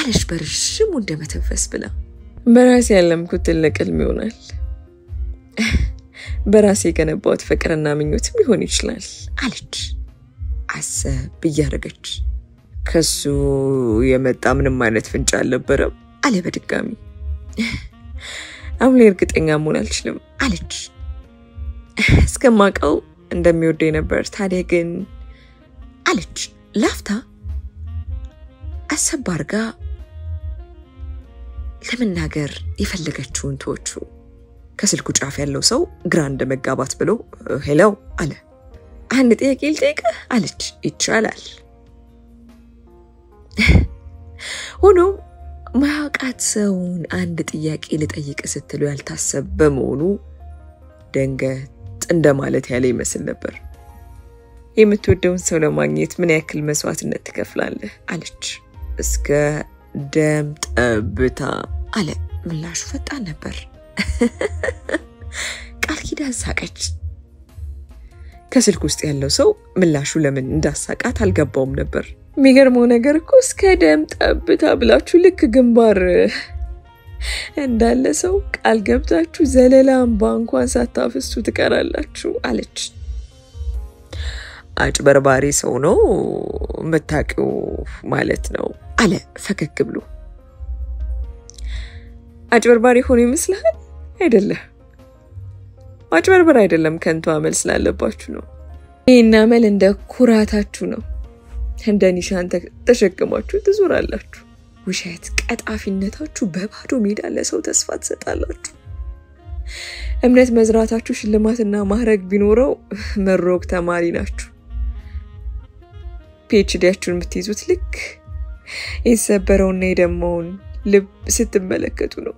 አለች በርሽሙ እንደመተንፈስ ብላ በራሴ ያለምኩት ትልቅ ህልም ይሆናል በራሴ ገነባሁት ፍቅርና ምኞትም ሊሆን ይችላል አለች አሰብ እያረገች ከሱ የመጣ ምንም አይነት ፍንጭ አልነበረም አለ በድጋሚ አሁን እርግጠኛ መሆን አልችልም አለች እስከማቀው እንደሚወደኝ ነበር ታዲያ ግን አለች ላፍታ አሰብ አርጋ ለመናገር የፈለገችውን ተወቹ ከስልኩ ጫፍ ያለው ሰው ግራ እንደመጋባት ብሎ ሄሎ አለ አንድ ጥያቄ ልጠይቅህ አለች ይቻላል ሆኖ ማያውቃት ሰውን አንድ ጥያቄ ልጠይቅ ስትሉ ያልታሰበ በመሆኑ ደንገጥ እንደማለት ያለ ይመስል ነበር የምትወደውን ሰው ለማግኘት ምን ያክል መስዋዕትነት ትከፍላለህ አለች እስከ ደም ጠብታ አለ ምላሹ ፈጣን ነበር ቃል ኪዳን ሳቀች ከስልኩ ውስጥ ያለው ሰው ምላሹ ለምን እንዳሳቃት አልገባውም ነበር የሚገርመው ነገር እኮ እስከ ደም ጠብታ ብላችሁ ልክ ግንባር እንዳለ ሰው ቃል ገብታችሁ ዘለላም ባንኳን ሳታፈሱ ትቀራላችሁ አለች አጭበርባሪ ሰው ነው መታቀው ማለት ነው አለ ፈገግ ብሎ አጭበርባሪ ሆኖ ይመስላል አይደለም አጭበርባሪ አይደለም ከንቱ አመል ስላለባችሁ ነው ይሄና አመል እንደ ኩራታችሁ ነው እንደ ኒሻን ተሸክማችሁ ትዞራላችሁ ውሸት ቀጣፊነታችሁ በባዶ ሜዳ ለሰው ተስፋ ትሰጣላችሁ እምነት መዝራታችሁ ሽልማትና ማህረግ ቢኖረው መሮቅ ተማሪ ናችሁ ፒኤችዲያችሁን የምትይዙት ልክ ይሰበረውና የደማውን ልብ ስትመለከቱ ነው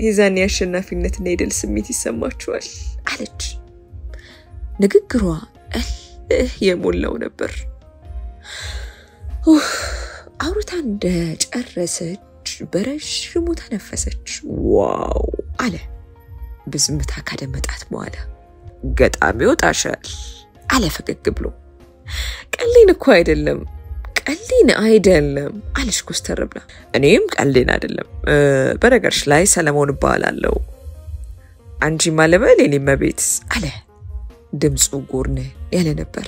የዛኔ አሸናፊነትና የድል ስሜት ይሰማችኋል አለች ንግግሯ የሞላው ነበር አውርታ እንደጨረሰች በረሽሙ ተነፈሰች ዋው አለ በዝምታ ካደመጣት በኋላ ገጣሚው ታሻል አለ ፈገግ ብሎ ቀሊን እኮ አይደለም አለሽ ኮስተር ብላ እኔም ቀሊን አይደለም በነገርሽ ላይ ሰለሞን ባላለው አንቺ ማለበል የኔ መቤት አለ ድምጹ ጎርነ ያለ ነበር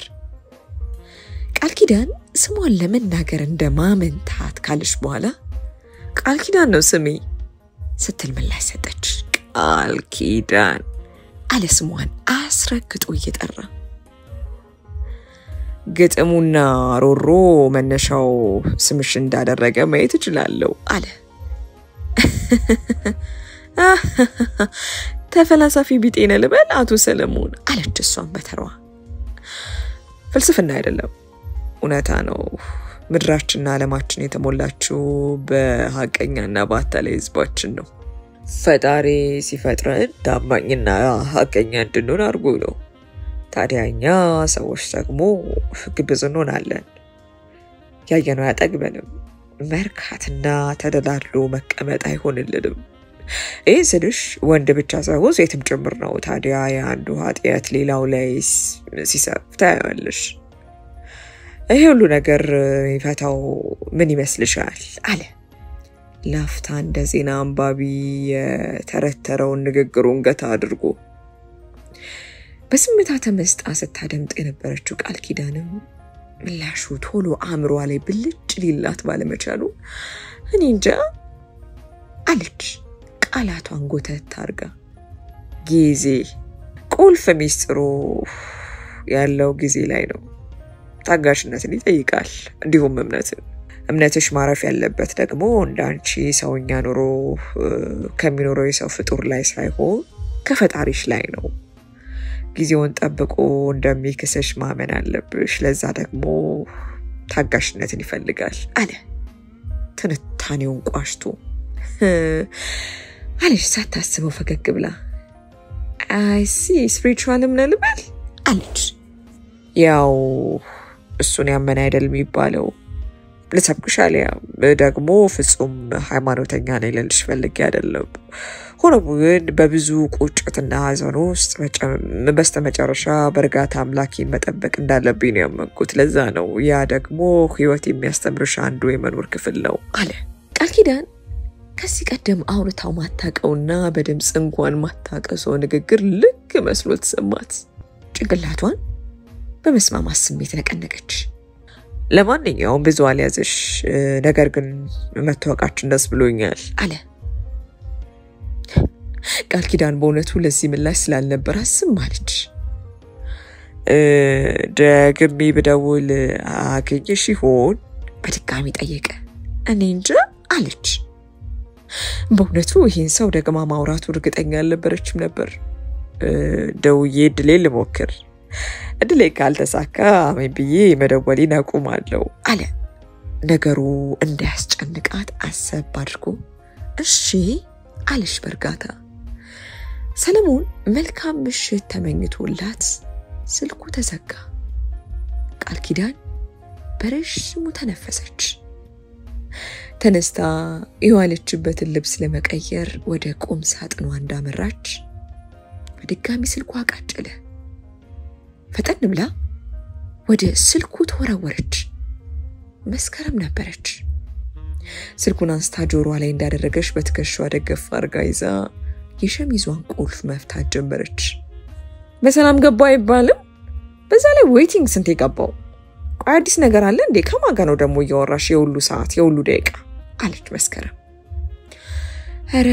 ቃል ኪዳን ስሟን ለመናገር እንደማመንታት ካለሽ በኋላ ቃል ኪዳን ነው ስሜ ስትል ምላሽ ሰጠች ቃል ኪዳን አለ ስሟን አስረግጦ እየጠራ ግጥሙና ሮሮ መነሻው ስምሽ እንዳደረገ ማየት ይችላልው አለ ተፈላሳፊ ቢጤነ ልበል አቶ ሰለሞን አለች እሷን በተሯ ፍልስፍና አይደለም እውነታ ነው ምድራችንና ዓለማችን የተሞላችው በሐቀኛና ባታላይ ህዝባችን ነው ፈጣሪ ሲፈጥረን ታማኝና ሐቀኛ እንድንሆን አድርጎ ነው ታዲያኛ ሰዎች ደግሞ ግብዝ እንሆናለን ያየነው ያጠግበንም መርካትና ተደላድሎ መቀመጥ አይሆንልንም ስልሽ ወንድ ብቻ ሳይሆን ሴትም ጭምር ነው ታዲያ ያንዱ ኃጢያት ሌላው ላይ ሲሰፍታ ያለሽ ይሄ ሁሉ ነገር ይፈታው ምን ይመስልሻል አለ ላፍታ እንደዚህና አንባቢ የተረተረውን ንግግሩን ገታ አድርጎ በስምታ ተመስጣ ስታደምጥ የነበረችው ቃል ኪዳንም ምላሹ ቶሎ አምሯ ላይ ብልጭ ሊላት ባለመቻሉ እኔ እንጃ አለች ቃላቷን ጎተት አርጋ ጊዜ ቁልፍ ሚስጥሩ ያለው ጊዜ ላይ ነው ታጋሽነትን ይጠይቃል እንዲሁም እምነትን እምነትሽ ማረፍ ያለበት ደግሞ እንዳንቺ ሰውኛ ኑሮ ከሚኖረው የሰው ፍጡር ላይ ሳይሆን ከፈጣሪሽ ላይ ነው ጊዜውን ጠብቆ እንደሚክስሽ ማመን አለብሽ ለዛ ደግሞ ታጋሽነትን ይፈልጋል አለ ትንታኔውን ቋሽቶ አለሽ ሳታስበው ፈገግ ብላ I see spiritual ምንልበል አለች ያው እሱን ያመነ አይደል የሚባለው ለሰብክሻል ደግሞ ፍጹም ሃይማኖተኛ ነኝ ልልሽ ፈልጌ አይደለም ሆኖም ግን በብዙ ቁጭትና ሐዘን ውስጥ በስተመጨረሻ በርጋታ አምላኬን መጠበቅ እንዳለብኝ ነው ያመንኩት ለዛ ነው ያ ደግሞ ህይወት የሚያስተምርሽ አንዱ የመኖር ክፍል ነው አለ ቃል ኪዳን ከዚህ ቀደም አውርታው ማታቀውና በድምጽ እንኳን ማታቀሰው ንግግር ልክ መስሎ ተሰማት ጭንቅላቷን በመስማማት ስሜት ነቀነቀች ለማንኛውም ብዙ አልያዝሽ ነገር ግን መተዋወቃችን ደስ ብሎኛል አለ ቃል ኪዳን በእውነቱ ለዚህ ምላሽ ስላልነበር አስም አለች ደግሜ ብደውል አገኘሽ ይሆን በድጋሚ ጠየቀ እኔ እንጃ አለች በእውነቱ ይሄን ሰው ደግማ ማውራቱ እርግጠኛ አልነበረችም ነበር ደውዬ እድሌ ልሞክር እድሌ ካልተሳካ አሜን ብዬ መደወሌን አቁማለሁ አለ ነገሩ እንዳያስጨንቃት አሰብ አድርጎ እሺ አለሽ በርጋታ ሰለሞን መልካም ምሽት ተመኝቶላት ስልኩ ተዘጋ ቃል ኪዳን በረጅሙ ተነፈሰች ተነስታ የዋለችበትን ልብስ ለመቀየር ወደ ቁም ሳጥኗ እንዳመራች በድጋሚ ስልኩ አቃጨለ ፈጠን ብላ ወደ ስልኩ ተወረወረች መስከረም ነበረች ስልኩን አንስታ ጆሮዋ ላይ እንዳደረገች በትከሻዋ ደገፍ አርጋ ይዛ የሸሚዟን ቁልፍ መፍታት ጀመረች በሰላም ገባ አይባልም በዛ ላይ ዌቲንግ ስንት ይገባው አዲስ ነገር አለ እንዴ ከማን ጋር ነው ደሞ እያወራሽ የሁሉ ሰዓት የሁሉ ደቂቃ አለች መስከረም አረ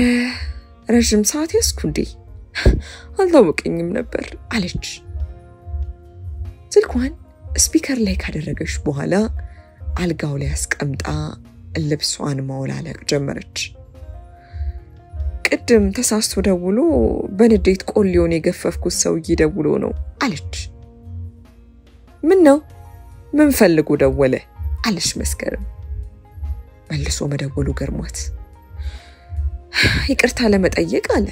ረጅም ሰዓት ያስኩ እንዴ አልታወቀኝም ነበር አለች ስልኳን ስፒከር ላይ ካደረገች በኋላ አልጋው ላይ አስቀምጣ ልብሷን ማውላለቅ ጀመረች ቅድም ተሳስቶ ደውሎ በንዴት ቆልዮን የገፈፍኩት ሰውዬ ደውሎ ነው አለች ምን ነው ምን ፈልጎ ደወለ አለች መስከረም መልሶ መደወሉ ገርሟት ይቅርታ ለመጠየቅ አለ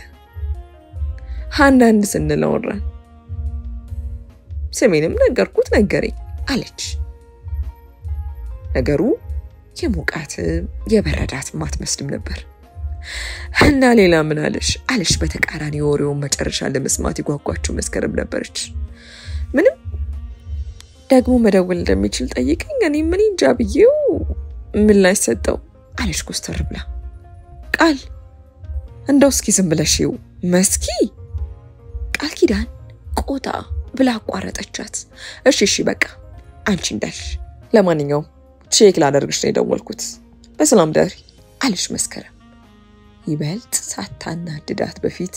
አንዳንድ ስንላወራን ስሜንም ነገርኩት ነገረኝ አለች ነገሩ የሞቃት የበረዳት ማትመስልም ነበር እና ሌላ ምን አለሽ በተቃራኒ ወሬውን መጨረሻ ለመስማት ይጓጓቸው መስከረም ነበረች ምንም ደግሞ መደወል እንደሚችል ጠይቀኝ እኔ ምን እንጃ ብዬው ምን ላይ ሰጠው አለች ኮስተር ብላ ቃል እንደው እስኪ ዝም ብለሽው መስኪ ቃል ኪዳን ቆጣ ብላ አቋረጠቻት እሺ በቃ አንቺ እንዳልሽ ለማንኛውም ቼክ ላደርግሽ ነው የደወልኩት በሰላም ዳሪ አለች መስከረም ይበልጥ ሳታናድዳት በፊት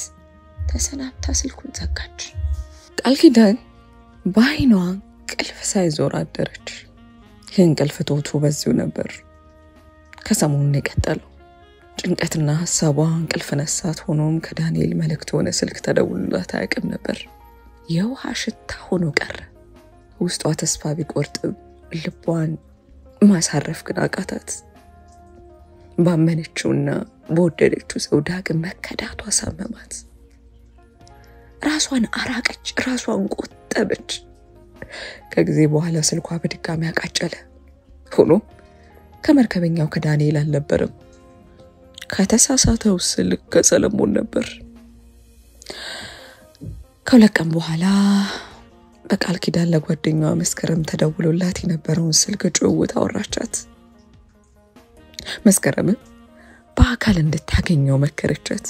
ተሰናብታ ስልኩን ዘጋች ቃል ኪዳን ባይኗ ቅልፍ ሳይዞር አደረች የእንቅልፍ ቶቶ በዚሁ ነበር ከሰሞኑን የቀጠለው ጭንቀትና ሐሳቧ እንቅልፍ ነሳት ሆኖም ከዳንኤል መልእክት ሆነ ስልክ ተደውሎላት አያውቅም ነበር የውሃ ሽታ ሆኖ ቀረ ውስጧ ተስፋ ቢቆርጥ ልቧን ማሳረፍ ግን አቃታት ባመነችውና በወደደችው ሰው ዳግም መከዳቷ ሳመማት ራሷን አራቀች ራሷን ቆጠበች ከጊዜ በኋላ ስልኳ በድጋሚ አቃጨለ ሆኖ ከመርከበኛው ከዳንኤል አልነበረም ከተሳሳተው ስልክ ከሰለሞን ነበር ከለቀም በኋላ በቃል ኪዳን ለጓደኛዋ መስከረም ተደውሎላት የነበረውን ስልክ ጭውውት አወራቻት መስከረም በአካል እንድታገኘው መከረቻት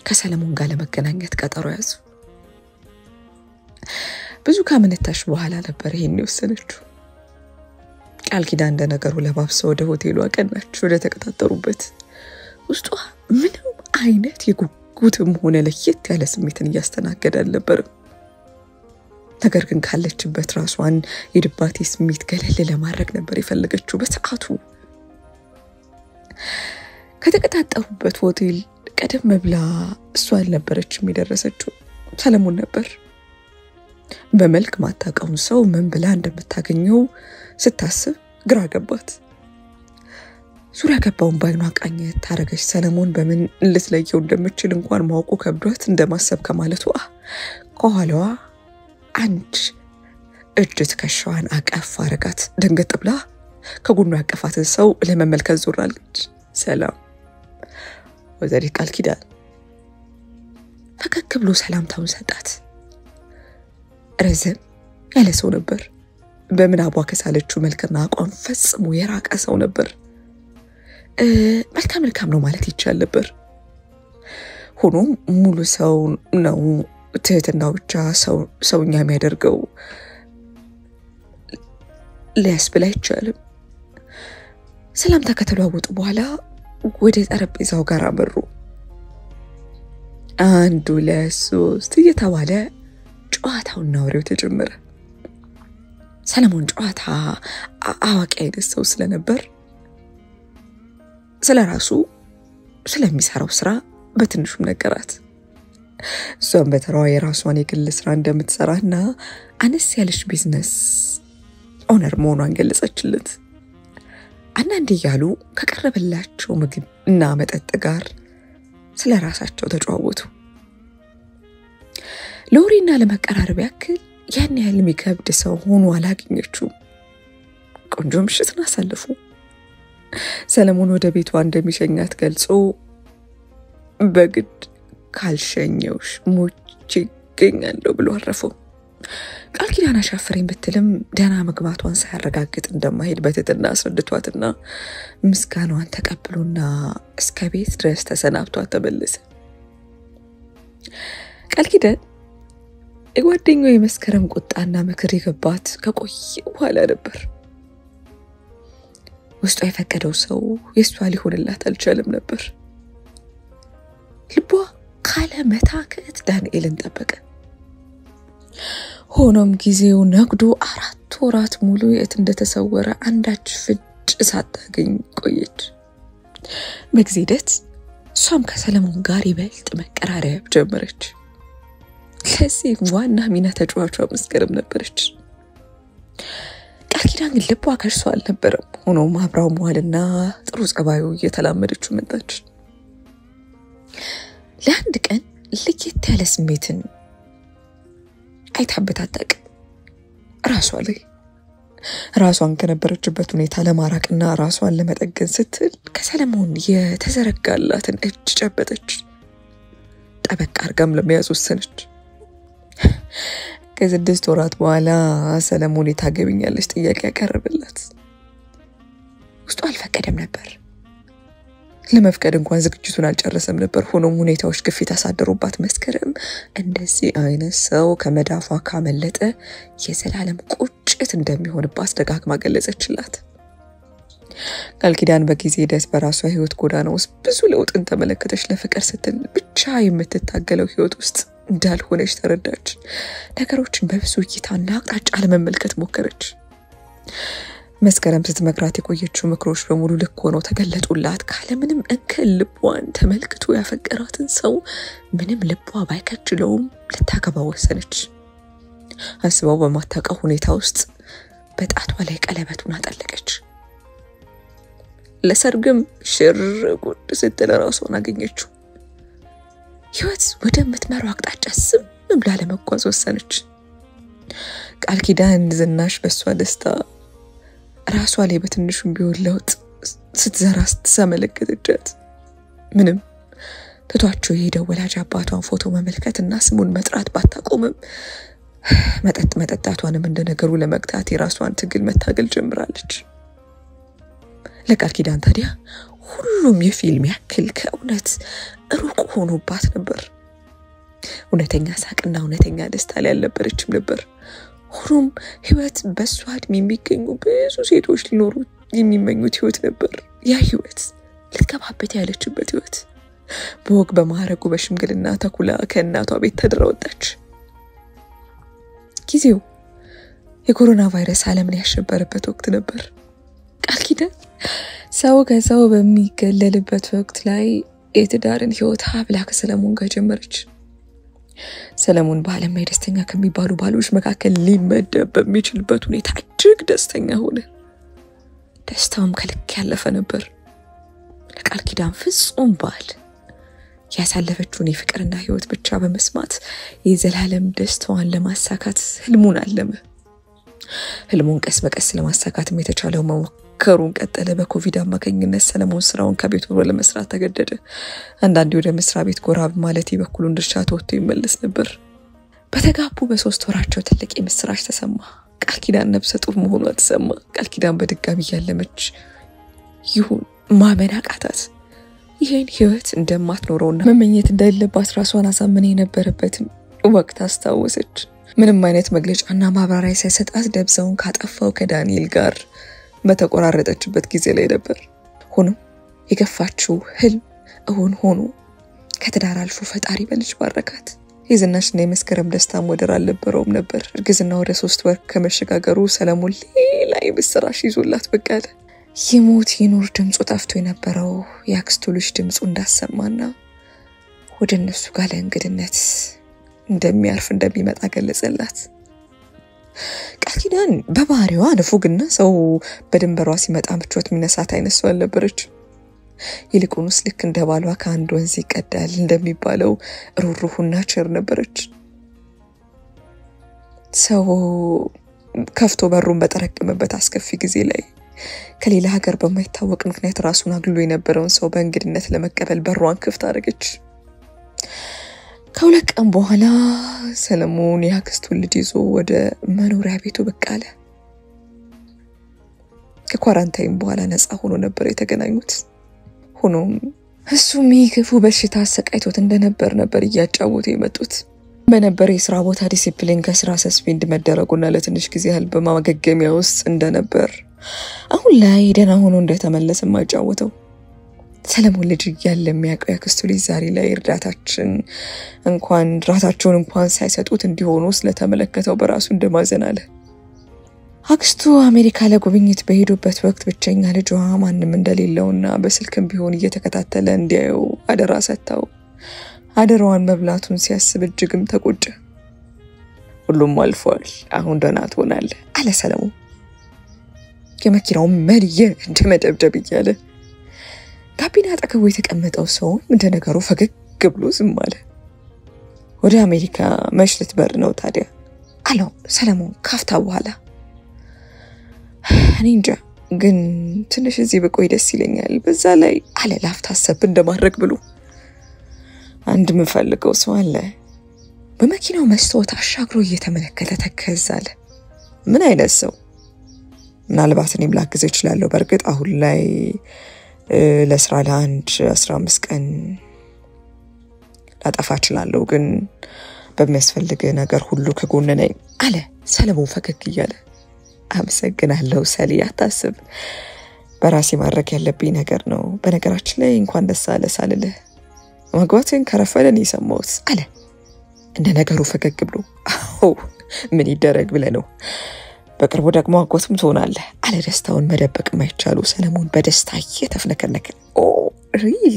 ከሰለሞን ጋር ለመገናኘት ቀጠሮ ያዙ ብዙ ካመነታሽ በኋላ ነበር ይሄን የወሰነችው ቃል ኪዳን እንደነገሩ ለባብሰው ወደ ሆቴሉ አቀናች ወደ ተቀጣጠሩበት ውስጧ ምንም አይነት የጉጉትም ሆነ ለየት ያለ ስሜትን እያስተናገደ አልነበረም ነገር ግን ካለችበት ራሷን የድባቴ ስሜት ገለል ለማድረግ ነበር የፈለገችው በሰዓቱ። ከተቀጣጠሩበት ሆቴል ቀደም ብላ እሷ አልነበረችም የደረሰችው፣ ሰለሞን ነበር። በመልክ ማታውቀውን ሰው ምን ብላ እንደምታገኘው ስታስብ ግራ ገባት። ዙሪያ ገባውን ባይኗ ቃኘት ታረገች። ሰለሞን በምን ልትለየው እንደምችል እንኳን ማወቁ ከብዷት እንደማሰብ ከማለቷ ከኋላዋ አንድ እጅ ትከሻዋን አቀፍ አረጋት። ደንገጥ ብላ ከጎኗ ያቀፋትን ሰው ለመመልከት ዞራለች። ሰላም ወይዘሪት ቃል ኪዳን። ፈገግ ብሎ ሰላምታውን ሰጣት። ረዘም ያለ ሰው ነበር። በምናቧ ከሳለችው መልክና አቋም ፈጽሞ የራቀ ሰው ነበር። መልካም ነው ማለት ይቻል ነበር። ሆኖም ሙሉ ሰው ነው። ትህትናው ብቻ ሰውኛ የሚያደርገው ሊያስብል አይቻልም። ሰላምታ ከተለዋወጡ በኋላ ወደ ጠረጴዛው ጋር አመሩ። 1 2 3 እየተባለ ጨዋታውና ወሬው ተጀመረ። ሰለሞን ጨዋታ አዋቂ አይነት ሰው ስለነበር ስለራሱ ስለሚሰራው ስራ በትንሹም ነገራት። እሷም በተራዋ የራሷን የግል ስራ እንደምትሰራና አነስ ያለች ቢዝነስ ኦነር መሆኗን ገለጸችለት። አንዳንዴ ያሉ ከቀረበላቸው ምግብ እና መጠጥ ጋር ስለራሳቸው ተጫወቱ። ለወሬና ለመቀራረብ ያክል ያን ያህል የሚከብድ ሰው ሆኖ አላገኘችው። ቆንጆ ምሽትን አሳለፉ። ሰለሞን ወደ ቤቷ እንደሚሸኛት ገልጾ በግድ ካልሸኘውሽ ሞቼ እገኛለሁ ብሎ አረፈው። ቃል ኪዳን አሻፈረኝ ብትልም ደህና መግባቷን ሳያረጋግጥ እንደማይሄድ በትህትና አስረድቷትና ምስጋናዋን ተቀብሎና እስከ ቤት ድረስ ተሰናብቷት ተመለሰ። ቃል ኪዳን የጓደኛው የመስከረም ቁጣና ምክር የገባት ከቆየ በኋላ ነበር። ውስጧ የፈቀደው ሰው የሷ ሊሆንላት አልቻለም ነበር። ልቧ ካለ መታከት ዳንኤልን ጠበቀ። ሆኖም ጊዜው ነግዶ 4 ወራት ሙሉ የት እንደተሰወረ አንዳች ፍንጭ ሳታገኝ ቆየች። በጊዜ ሂደት እሷም ከሰለሞን ጋር ይበልጥ መቀራረብ ጀመረች። ለዚህ ዋና ሚና ተጫዋቿ መስከረም ነበረች። ቃል ኪዳን ግን ልቧ ከእርሷ አልነበረም። ሆኖም አብራው መዋልና ጥሩ ጸባዩ እየተላመደችው መጣች። ለአንድ ቀን ለየት ያለ ስሜትን አይታበት አታውቅም። ራሷን ከነበረችበት ሁኔታ ለማራቅና ራሷን ለመጠገን ስትል ከሰለሞን የተዘረጋላትን እጅ ጨበጠች። ጠበቅ አርጋም ለመያዝ ወሰነች። ከ6 ወራት በኋላ ሰለሞን የታገቢኛለች ጥያቄ ያቀርብላት። ውስጡ አልፈቀደም ነበር። ለመፍቀድ እንኳን ዝግጅቱን አልጨረሰም ነበር። ሆኖም ሁኔታዎች ግፊት አሳደሩባት። መስከረም እንደዚህ አይነት ሰው ከመዳፏ ካመለጠ የዘላለም ቁጭት እንደሚሆንባት ደጋግማ ገለጸችላት። ቃል ኪዳን በጊዜ ሂደት በራሷ ህይወት ጎዳና ውስጥ ብዙ ለውጥን ተመለከተች። ለፍቅር ስትል ብቻ የምትታገለው ህይወት ውስጥ እንዳልሆነች ተረዳች። ነገሮችን በብዙ እይታና አቅጣጫ ለመመልከት ሞከረች። መስከረም ስትመክራት የቆየችው ምክሮች በሙሉ ልክ ሆነው ተገለጡላት። ካለምንም እንከን ልቧን ተመልክቶ ያፈቀራትን ሰው ምንም ልቧ ባይከጅለውም ልታገባ ወሰነች። አስባው በማታውቀው ሁኔታ ውስጥ በጣቷ ላይ ቀለበቱን አጠለቀች። ለሰርግም ሽር ጉድ ስትል ራሷን አገኘችው። ህይወት ወደምትመራው አቅጣጫ ዝም ብላ ለመጓዝ ወሰነች። ቃል ኪዳን ዝናሽ በሷ ደስታ ራሷ ላይ በትንሹም ቢሆን ለውጥ ስትዘራ ስትመለከተቻት ምንም ትቷቸው የሄደው ወላጅ አባቷን ፎቶ መመልከትና ስሙን መጥራት ባታቆምም መጠጥ መጠጣቷንም እንደነገሩ ለመግታት የራሷን ትግል መታገል ጀምራለች። ለቃል ኪዳን ታዲያ ሁሉም የፊልም ያክል ከእውነት ሩቅ ሆኖባት ነበር። እውነተኛ ሳቅና እውነተኛ ደስታ ላይ አልነበረችም ነበር። ሆኖም ህይወት በሷ እድሜ የሚገኙ ብዙ ሴቶች ሊኖሩ የሚመኙት ህይወት ነበር። ያ ህይወት ልትገባበት ያለችበት ህይወት በወግ በማዕረጉ በሽምግልና ተኩላ ከእናቷ ቤት ተድራ ወጣች። ጊዜው የኮሮና ቫይረስ ዓለምን ያሸበረበት ወቅት ነበር። ቃል ኪዳን ሰው ከሰው በሚገለልበት ወቅት ላይ የትዳርን ህይወት ሀብላ ከሰለሞን ጋር ጀመረች። ሰለሞን በዓለም ላይ ደስተኛ ከሚባሉ ባሎች መካከል ሊመደብ በሚችልበት ሁኔታ እጅግ ደስተኛ ሆነ። ደስታውም ከልክ ያለፈ ነበር። ለቃል ኪዳን ፍጹም ባል ያሳለፈችውን የፍቅርና ህይወት ብቻ በመስማት የዘላለም ደስታዋን ለማሳካት ህልሙን አለመ። ህልሙን ቀስ በቀስ ለማሳካትም የተቻለው መሞከሩን ቀጠለ። በኮቪድ አማካኝነት ሰለሞን ስራውን ከቤት ወደ መስራት ተገደደ። አንዳንዴ ወደ መስሪያ ቤት ጎራ ማለት የበኩሉን ድርሻ ተወጥቶ ይመለስ ነበር። በተጋቡ በ3 ወራቸው ትልቅ የምስራች ተሰማ። ቃል ኪዳን ነፍሰ ጡር መሆኗ ተሰማ። ቃል ኪዳን በድጋሚ ያለመች ይሁን ማመን አቃታት። ይሄን ህይወት እንደማትኖረውና መመኘት እንደሌለባት ራሷን አሳምና የነበረበትን ወቅት አስታወሰች። ምንም አይነት መግለጫና ማብራሪያ ሳይሰጣት ደብዛውን ካጠፋው ከዳንኤል ጋር በተቆራረጠችበት ጊዜ ላይ ነበር። ሆኖም የገፋችው ህልም እውን ሆኖ ከትዳር አልፎ ፈጣሪ በልጅ ባረካት። የዝናሽና የመስከረም ደስታም ወደር አልነበረውም ነበር። እርግዝና ወደ 3 ወር ከመሸጋገሩ ሰለሞን ሌላ የምስራች ይዞላት በቃ አለ። የሞት የኑር ድምፁ ጠፍቶ የነበረው የአክስቱ ልጅ ድምፁ እንዳሰማና ወደ እነሱ ጋር ለእንግድነት እንደሚያርፍ እንደሚመጣ ገለጸላት። ቃል ኪዳን በባህሪዋ ንፉግና ሰው በድንበሯ ሲመጣ ምቾት የሚነሳት አይነት ሰው አልነበረች። ይልቁንስ ልክ እንደ ባሏ ከአንድ ወንዝ ይቀዳል እንደሚባለው ሩሩሁና ቸር ነበረች። ሰው ከፍቶ በሩን በተረከመበት አስከፊ ጊዜ ላይ ከሌላ ሀገር በማይታወቅ ምክንያት ራሱን አግልሎ የነበረውን ሰው በእንግድነት ለመቀበል በሯን ክፍት አደረገች። ከሁለት ቀን በኋላ ሰለሞን የአክስቱን ልጅ ይዞ ወደ መኖሪያ ቤቱ ብቅ አለ። ከኳራንታይን በኋላ ነፃ ሆኖ ነበር የተገናኙት። ሆኖም እሱም ይክፉ በሽታ አሰቃይቶት ነበር እያጫወቱ የመጡት። በነበር የሥራ ቦታ ዲሲፕሊን ከስራ ሰስፔንድ መደረጉና ለትንሽ ጊዜ ያህል በማገገሚያ ውስጥ እንደነበር አሁን ላይ ደህና ሆኖ እንደተመለሰ ማጫወተው። ሰለሞን ልጅ እያለ የሚያውቀው ያክስቱ ልጅ ዛሬ ላይ እርዳታቸውን እንኳን ሳይሰጡት እንዲሆኑ ስለተመለከተው በራሱ እንደማዘን አለ። አክስቱ አሜሪካ ለጉብኝት በሄዱበት ወቅት ብቸኛ ልጇ ማንም እንደሌለውና በስልክም ቢሆን እየተከታተለ እንዲያየው አደራ ሰጥተው አደራዋን መብላቱን ሲያስብ እጅግም ተቆጨ። ሁሉም አልፏል፣ አሁን ደህና ትሆናለህ አለ ሰለሞን። የመኪናው መሪዬ እንደመደብደብ እያለ ጋቢና አጠገቡ የተቀመጠው ሰው እንደነገሩ ፈገግ ብሎ ዝም አለ። ወደ አሜሪካ መች ልትበር ነው ታዲያ አለው ሰለሞን ካፍታ በኋላ። እኔ እንጃ ግን ትንሽ እዚህ በቆይ ደስ ይለኛል። በዛ ላይ አለ ላፍታ አሰብ እንደማድረግ ብሎ አንድ ምፈልገው ሰው አለ። በመኪናው መስታወት አሻግሮ እየተመለከተ ተከዛለ። ምን አይነት ሰው? ምናልባት እኔም ላግዝ እችላለሁ። በርግጥ አሁን ላይ ለስራ ለአንድ 15 ቀን ላጠፋ እችላለሁ፣ ግን በሚያስፈልግ ነገር ሁሉ ከጎን ነኝ አለ ሰለሞን ፈገግ እያለ። አመሰግናለሁ ሰሊ፣ አታስብ፣ በራሴ ማድረግ ያለብኝ ነገር ነው። በነገራችን ላይ እንኳን ደስ አለ ሳልልህ ማግባትን ከረፈለን ይሰማውስ አለ እንደ ነገሩ ፈገግ ብሎ። አዎ ምን ይደረግ ብለ ነው፣ በቅርቡ ደግሞ አጎትም ትሆናለህ አለ ደስታውን መደበቅ የማይቻሉ ሰለሞን በደስታ እየተፍነከነከ። ኦ ሪሊ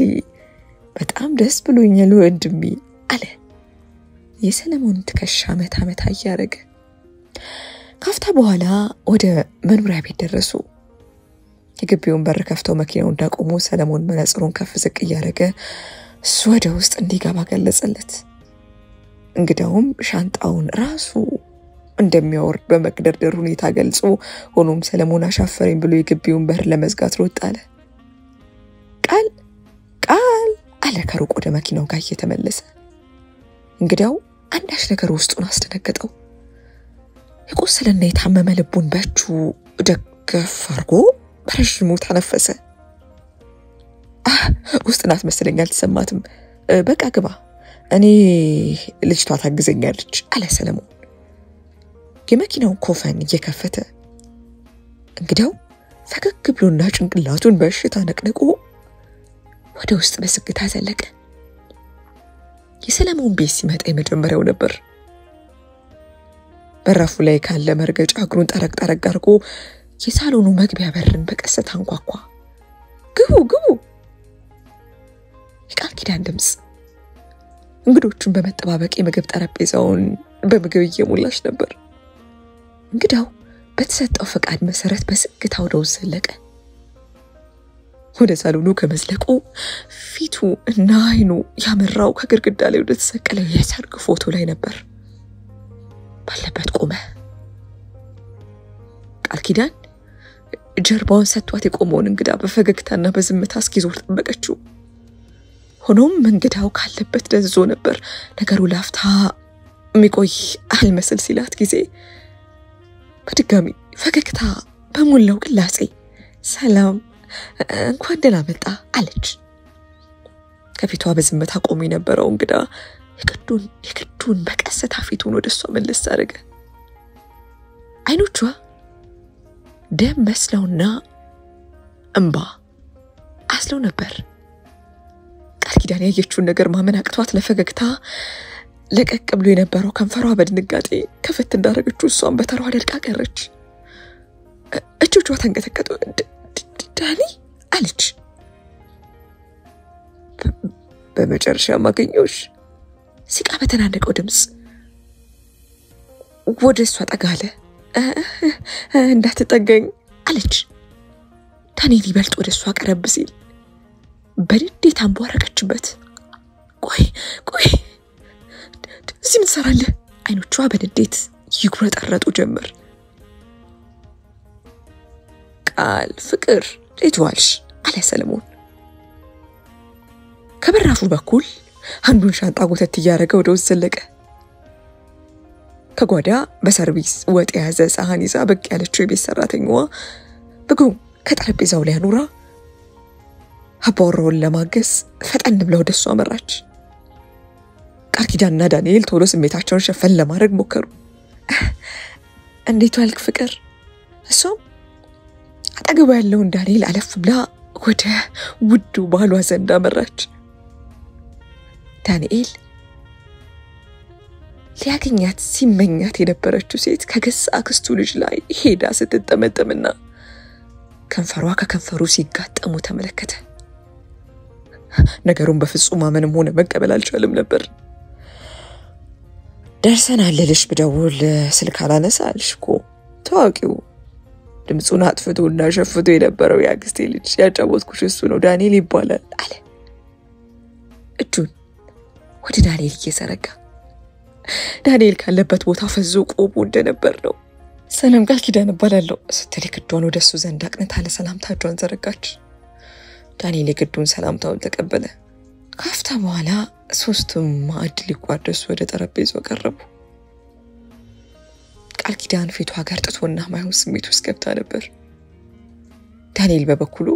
በጣም ደስ ብሎኛል ወንድሜ አለ የሰለሞን ትከሻ መታ እያረገ። ካፍታ በኋላ ወደ መኖሪያ ቤት ደረሱ። የግቢውን በር ከፍተው መኪናውን እንዳቆሙ ሰለሞን መነጽሩን ከፍ ዝቅ እያረገ እሱ ወደ ውስጥ እንዲገባ ገለጸለት። እንግዳውም ሻንጣውን ራሱ እንደሚያወርድ በመቅደርደር ሁኔታ ገልጾ፣ ሆኖም ሰለሞን አሻፈረኝ ብሎ የግቢውን በር ለመዝጋት ሮጥ አለ። ቃል አለ ከሩቅ ወደ መኪናው ጋር እየተመለሰ። እንግዳው አንዳች ነገር ውስጡን አስደነገጠው። የቆሰለና የታመመ ልቡን በእጁ ደገፍ አድርጎ በረዥሙ ተነፈሰ። ውስጥ ናት መሰለኝ አልተሰማትም። በቃ ግባ፣ እኔ ልጅቷ ታግዘኛለች አለ ሰለሞን የመኪናውን ኮፈን እየከፈተ። እንግዳው ፈገግ ብሎና ጭንቅላቱን በእሽታ ነቅንቆ ወደ ውስጥ በስግታ ዘለቀ። የሰለሞን ቤት ሲመጣ የመጀመሪያው ነበር። በራፉ ላይ ካለ መርገጫ እግሩን ጠረቅ አድርጎ የሳሎኑ መግቢያ በርን በቀስታ አንኳኳ። ግቡ የቃል ኪዳን ድምጽ እንግዶቹን በመጠባበቅ የምግብ ጠረጴዛውን በምግብ እየሞላች ነበር። እንግዳው በተሰጠው ፈቃድ መሰረት በስግታ ወደ ውስጥ ዘለቀ። ወደ ሳሎኑ ከመዝለቁ ፊቱ እና አይኑ ያመራው ከግድግዳ ላይ ወደ ተሰቀለ የሰርግ ፎቶ ላይ ነበር። ባለበት ቆመ። ቃል ኪዳን ጀርባውን ሰጥቷት የቆመውን እንግዳ በፈገግታና በዝምታ እስኪዞር ጠበቀችው። ሆኖም እንግዳው ካለበት ደንዞ ነበር። ነገሩ ላፍታ የሚቆይ አልመስል ሲላት ጊዜ በድጋሚ ፈገግታ በሞላው ቅላጼ ሰላም እንኳን ደህና መጣ አለች። ከፊቷ በዝምታ ቆሞ የነበረው እንግዳ የቅዱን በቀስታ ፊቱን ወደሷ መለስ አደረገ። አይኖቿ ደም መስለውና እንባ አስለው ነበር። ቃል ኪዳን ያየችውን ነገር ማመን አቅቷት ለፈገግታ ለቀቅ ብሎ የነበረው ከንፈሯ በድንጋጤ ከፈት እንዳረገችው እሷን በተሯ ደርቃ ቀረች። እጆቿ ተንቀጠቀጡ። ዳኒ አለች። በመጨረሻ ማገኘሽ ሲቃ በተናነቀው ድምጽ ወደ እሷ ጠጋለ። እንዳትጠገኝ አለች። ዳኒ ሊበልጥ ወደ እሷ ቀረብ ሲል በንዴት አንቧረቀችበት። ቆይ እዚህ ምን ትሰራለህ? አይኖቿ በንዴት ይጉረጠረጡ ጀመር። ቃል ፍቅር ሌትዋልሽ አለ ሰለሞን። ከበራፉ በኩል አንዱን ሻንጣ ጎተት እያደረገ ወደ ውስጥ ዘለቀ። ከጓዳ በሰርቪስ ወጥ የያዘ ሳህን ይዛ ብቅ ያለችው የቤት ሰራተኛዋ በጎን ከጠረጴዛው ላይ አኑራ አባወራውን ለማገዝ ፈጠን ብለው ወደሷ አመራች። ቃል ኪዳንና ዳንኤል ቶሎ ስሜታቸውን ሸፈን ለማድረግ ሞከሩ። እንዴት ዋልክ ፍቅር? እሷም አጠገቡ ያለውን ዳንኤል አለፍ ብላ ወደ ውዱ ባሏ ዘንድ አመራች። ዳንኤል ሊያገኛት ሲመኛት የነበረችው ሴት ከገዛ አክስቱ ልጅ ላይ ሄዳ ስትጠመጠምና ከንፈሯ ከከንፈሩ ሲጋጠሙ ተመለከተ። ነገሩን በፍጹም ማመንም ሆነ መቀበል አልቻለም ነበር። ደርሰናል ልልሽ ብደውል ስልክ አላነሳልሽ እኮ ታዋቂው ድምጹን አጥፍቶና ሸፍቶ የነበረው ያክስቴ ልጅ ያጫወትኩሽ እሱ ነው፣ ዳንኤል ይባላል አለ። እጁን ወደ ዳንኤል እየዘረጋ ዳንኤል ካለበት ቦታ ፈዞ ቆሞ እንደነበር ነው። ሰላም ቃል ኪዳን እባላለሁ ስትል የግዷን ወደሱ ዘንድ አቅንታ ለሰላምታ እጇን ዘረጋች። ዳንኤል የግዱን ሰላምታውን ተቀበለ። ካፍታ በኋላ ሶስቱም ማዕድ ሊቋደሱ ወደ ጠረጴዛው ቀረቡ። ቃል ኪዳን ፊቷ ገርጥቶና ማይሆን ስሜት ውስጥ ገብታ ነበር። ዳንኤል በበኩሉ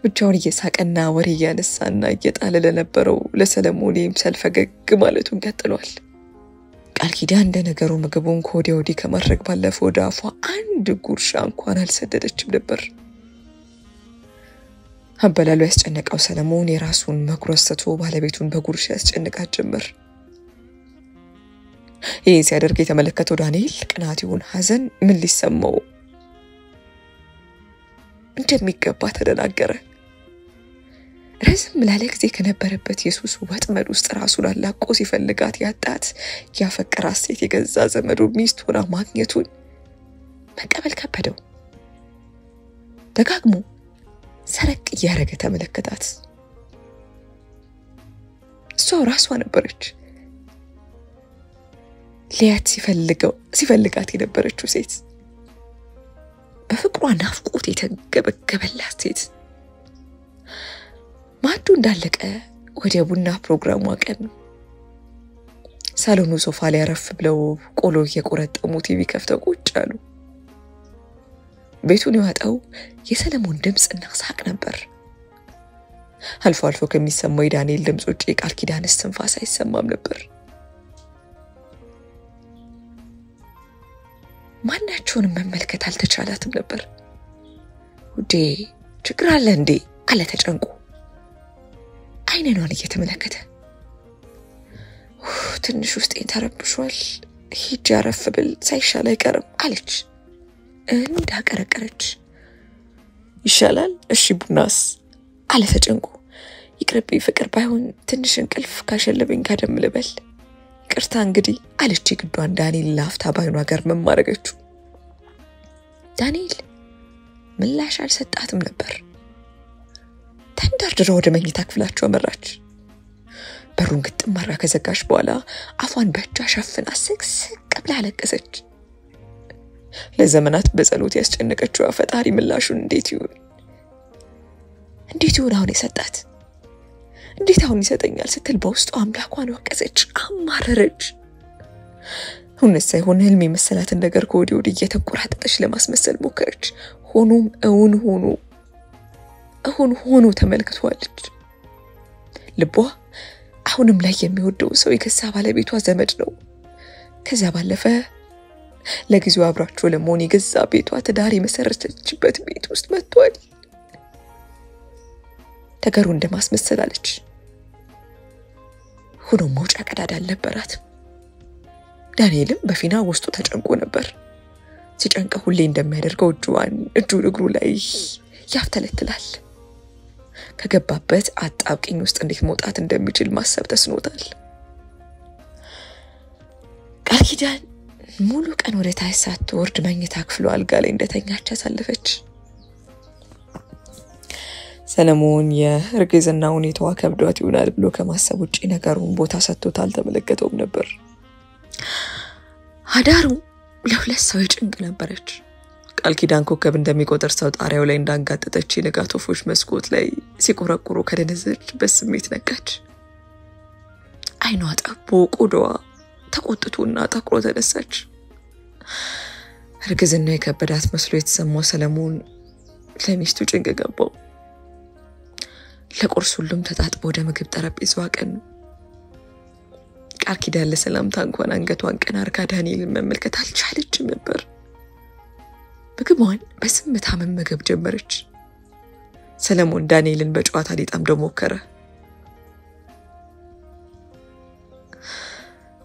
ብቻውን እየሳቀና ወሬ እያነሳና እየጣለ ለነበረው ለሰለሞን ይምሰል ፈገግ ማለቱን ቀጥሏል። ቃል ኪዳን እንደነገሩ ምግቡን ከወዲያ ወዲህ ከማድረግ ባለፈ ወደ አፏ አንድ ጉርሻ እንኳን አልሰደደችም ነበር። አበላሉ ያስጨነቀው ሰለሞን የራሱን መጉረስተቶ ባለቤቱን በጉርሻ ያስጨንቃት ጀመር። ይህ ሲያደርግ የተመለከተው ዳንኤል ቅናቲውን ሐዘን ምን ሊሰማው እንደሚገባ ተደናገረ። ረዝም ላለ ጊዜ ከነበረበት የሱሱ ወጥመድ ውስጥ ራሱን አላቆ ሲፈልጋት ያጣት ያፈቀራት ሴት የገዛ ዘመዱ ሚስት ሆና ማግኘቱን መቀበል ከበደው። ደጋግሞ ሰረቅ እያረገ ተመለከታት። እሷ ራሷ ነበረች። ሊያት ሲፈልጋት የነበረችው ሴት፣ በፍቅሯ ናፍቆት የተገበገበላት ሴት። ማዕዱ እንዳለቀ ወደ ቡና ፕሮግራሙ አቀኑ። ሳሎኑ ሶፋ ላይ አረፍ ብለው ቆሎ እየቆረጠሙ ቲቪ ከፍተው ቁጭ አሉ። ቤቱን የዋጠው የሰለሞን ድምጽና ሳቅ ነበር። አልፎ አልፎ ከሚሰማው የዳንኤል ድምጽ ውጪ ቃል ኪዳን እስትንፋስ አይሰማም ነበር። ማናቸውንም መመልከት አልተቻላትም ነበር። ውዴ ችግር አለ እንዴ አለ ተጨንቆ አይነኗን እየተመለከተ። ትንሽ ውስጤን ተረብሿል ሂጅ አረፍ ብል ሳይሻል አይቀርም አለች እንዳቀረቀረች። ይሻላል እሺ ቡናስ አለ ተጨንቆ። ይቅርብኝ ፍቅር ባይሆን ትንሽ እንቅልፍ ካሸለበኝ ጋደም ልበል። ይቅርታ እንግዲህ አለች ግዷን ዳንኤል ላፍታ ባይኗ ጋር መማረገችው። ዳንኤል ምላሽ አልሰጣትም ነበር። ተንደርድራ ወደ መኝታ ክፍላቸው አመራች። በሩን ግጥም አድርጋ ከዘጋች በኋላ አፏን በእጇ ሸፍና ስቅስቅ ብላ አለቀሰች። ለዘመናት በጸሎት ያስጨነቀችው ፈጣሪ ምላሹን እንዴት ይሁን አሁን የሰጣት እንዴት አሁን ይሰጠኛል ስትል በውስጧ አምላኳን ወቀሰች፣ አማረረች። እውነት ሳይሆን ህልም የመሰላትን ነገር ከወዲህ ወዲህ እየተንቆራጠጠች ለማስመሰል ሞከረች። ሆኖም እውን ሆኖ ተመልክቷለች። ልቧ አሁንም ላይ የሚወደው ሰው የገዛ ባለቤቷ ዘመድ ነው። ከዛ ባለፈ ለጊዜው አብራቸው ለመሆን የገዛ ቤቷ ትዳር የመሰረተችበት ቤት ውስጥ መጥቷል። ነገሩ እንደማስመሰል አለች። ሆኖም መውጫ ቀዳዳ አልነበራት። ዳንኤልም በፊና ውስጡ ተጨንቆ ነበር። ሲጨንቀው ሁሌ እንደሚያደርገው እጁን እግሩ ላይ ያፍተለትላል። ከገባበት አጣብቂኝ ውስጥ እንዴት መውጣት እንደሚችል ማሰብ ተስኖታል። ቃል ኪዳን ሙሉ ቀን ወደ ታች ሳትወርድ መኝታ ክፍሏ አልጋ ላይ እንደተኛች አሳለፈች። ሰለሞን የእርግዝና ሁኔታዋ ከብዷት ይሆናል ብሎ ከማሰብ ውጪ ነገሩን ቦታ ሰጥቶት አልተመለከተውም ነበር። አዳሩ ለሁለት ሰው ጭንቅ ነበረች። ቃል ኪዳን ኮከብ እንደሚቆጠር ሰው ጣሪያው ላይ እንዳንጋጠጠች የንጋት ወፎች መስኮት ላይ ሲቆረቁሩ ከደነዘች በስሜት ነቃች። አይኗ ጠቦ ቆዳዋ ተቆጥቶና ጠቁሮ ተነሳች። እርግዝና የከበዳት መስሎ የተሰማው ሰለሞን ለሚስቱ ጭንቅ ገባው። ለቁርስ ሁሉም ተጣጥቦ ወደ ምግብ ጠረጴዛው አቀኑ። ቃል ኪዳን ለሰላምታ እንኳን አንገቷን ቀና አርጋ ዳንኤልን መመልከት አልቻለችም ነበር። ምግቧን በስምታ መመገብ ጀመረች። ሰለሞን ዳንኤልን በጨዋታ ሊጠምደው ሞከረ።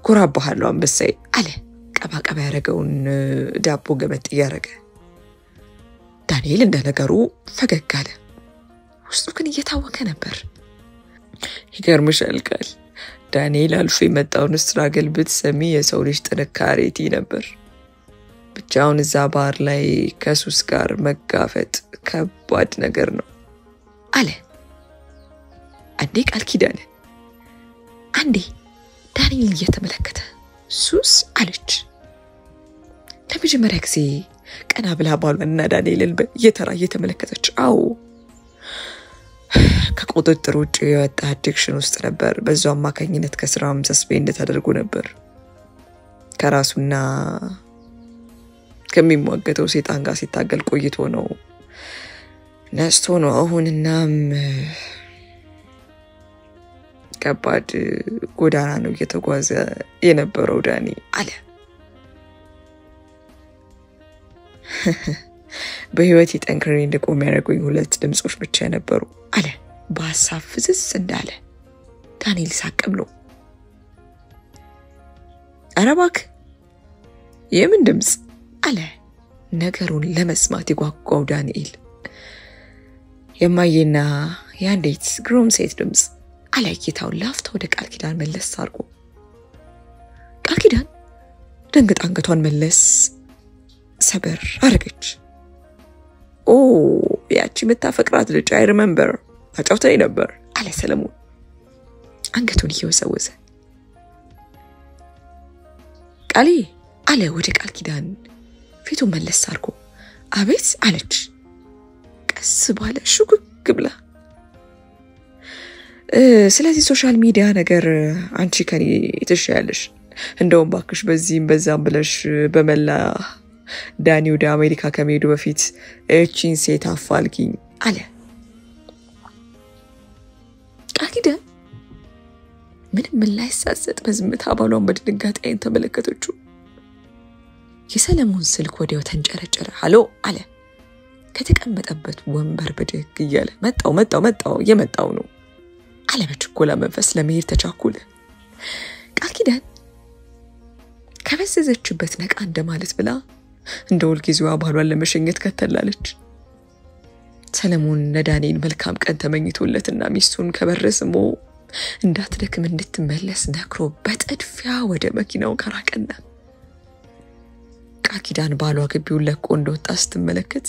ኩራባሃሉ አንበሳይ አለ ቀባቀባ ያረገውን ዳቦ ገመጥ ያረገ። ዳንኤል እንደነገሩ ፈገግ አለ። ውስጡ ግን እየታወከ ነበር። ይገርምሻል ቃል ዳንኤል አልፎ የመጣውን ስትራግል ብትሰሚ የሰው ልጅ ጥንካሬ ነበር። ብቻውን እዛ ባር ላይ ከሱስ ጋር መጋፈጥ ከባድ ነገር ነው አለ። አንዴ ቃል ኪዳን አንዴ ዳንኤል እየተመለከተ ሱስ አለች። ለመጀመሪያ ጊዜ ቀና ብላ ባሏንና ዳንኤልን እየተራ እየተመለከተች አዎ ከቁጥጥር ውጭ የወጣ አዲክሽን ውስጥ ነበር። በዛው አማካኝነት ከስራም ሰስፔንድ ተደርጎ ነበር። ከራሱና ከሚሟገተው ሰይጣን ጋር ሲታገል ቆይቶ ነው ነስቶ ነው አሁንናም ከባድ ጎዳና ነው እየተጓዘ የነበረው ዳኒ አለ። በህይወት ጠንክሬ እንደቆም ያደረጉኝ ሁለት ድምጾች ብቻ ነበሩ አለ በሐሳብ ፍዝዝ እንዳለ። ዳንኤል ሳቀም ነው። አረባክ የምን ድምጽ አለ ነገሩን ለመስማት ይጓጓው ዳንኤል። የማየና ያንዴት ግሩም ሴት ድምጽ አለ ጌታው ላፍታ ወደ ቃል ኪዳን መለስ አርጎ። ቃል ኪዳን ደንግጣ አንገቷን መለስ ሰበር አረገች። ኦ ያቺ መታፈቅራት ልጅ አይ ሪሜምበር አጫውተኝ ነበር አለ ሰለሞን አንገቱን እየወሰወሰ። ቃሊ አለ ወደ ቃል ኪዳን ፊቱ መለስ አርጎ። አቤት አለች ቀስ ባለ ሹክክ ብላ። ስለዚህ ሶሻል ሚዲያ ነገር አንቺ ከኔ ትሻያለሽ። እንደውም ባክሽ በዚህም በዛም ብለሽ በመላ ዳኒ ወደ አሜሪካ ከመሄዱ በፊት እቺን ሴት አፋልጊኝ አለ። ቃል ኪዳን ምንም ምላሽ ሳትሰጥ በዝምታ ባሏን በድንጋጤ ተመለከተችው። የሰለሞን ስልክ ወዲያው ተንጨረጨረ። ሃሎ አለ ከተቀመጠበት ወንበር ብድግ እያለ። መጣው የመጣው ነው አለ በችኮላ መንፈስ ለመሄድ ተቻኩለ። ቃል ኪዳን ከበዘዘችበት ነቃ እንደማለት ብላ እንደ ሁልጊዜዋ ባሏን ለመሸኘት ከተላለች። ሰለሞን ለዳንኤል መልካም ቀን ተመኝቶለትና ሚስቱን ከበረስሞ እንዳትደክም እንድትመለስ ነክሮ በጥድፊያ ወደ መኪናው ከራቀና ቃል ኪዳን ባሏ ግቢውን ለቆ እንደወጣ ስትመለከት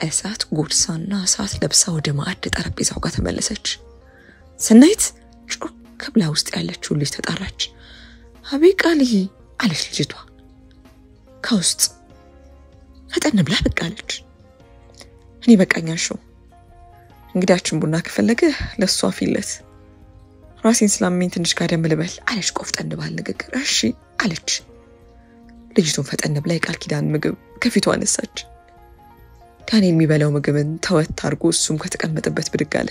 እሳት ጎርሳና እሳት ለብሳ ወደ ማዕድ ጠረጴዛው ጋር ተመለሰች። ሰናይት ጮክ ብላ ውስጥ ያለችው ልጅ ተጣራች። አቤት ቃልዬ አለች ልጅቷ ከውስጥ ፈጠን ብላ ብቅ አለች። እኔ በቃኛሽው እንግዳችን ቡና ከፈለገ ለሷ ፊለት ራሴን ስላመኝ ትንሽ ጋደም ልበል አለች ቆፍጠን ባለ ንግግር። እሺ አለች ልጅቱን ፈጠን ብላ የቃል ኪዳን ምግብ ከፊቷ አነሳች። ዳንኤል የሚበላው ምግብን ተወት አድርጎ እሱም ከተቀመጠበት ብድግ አለ።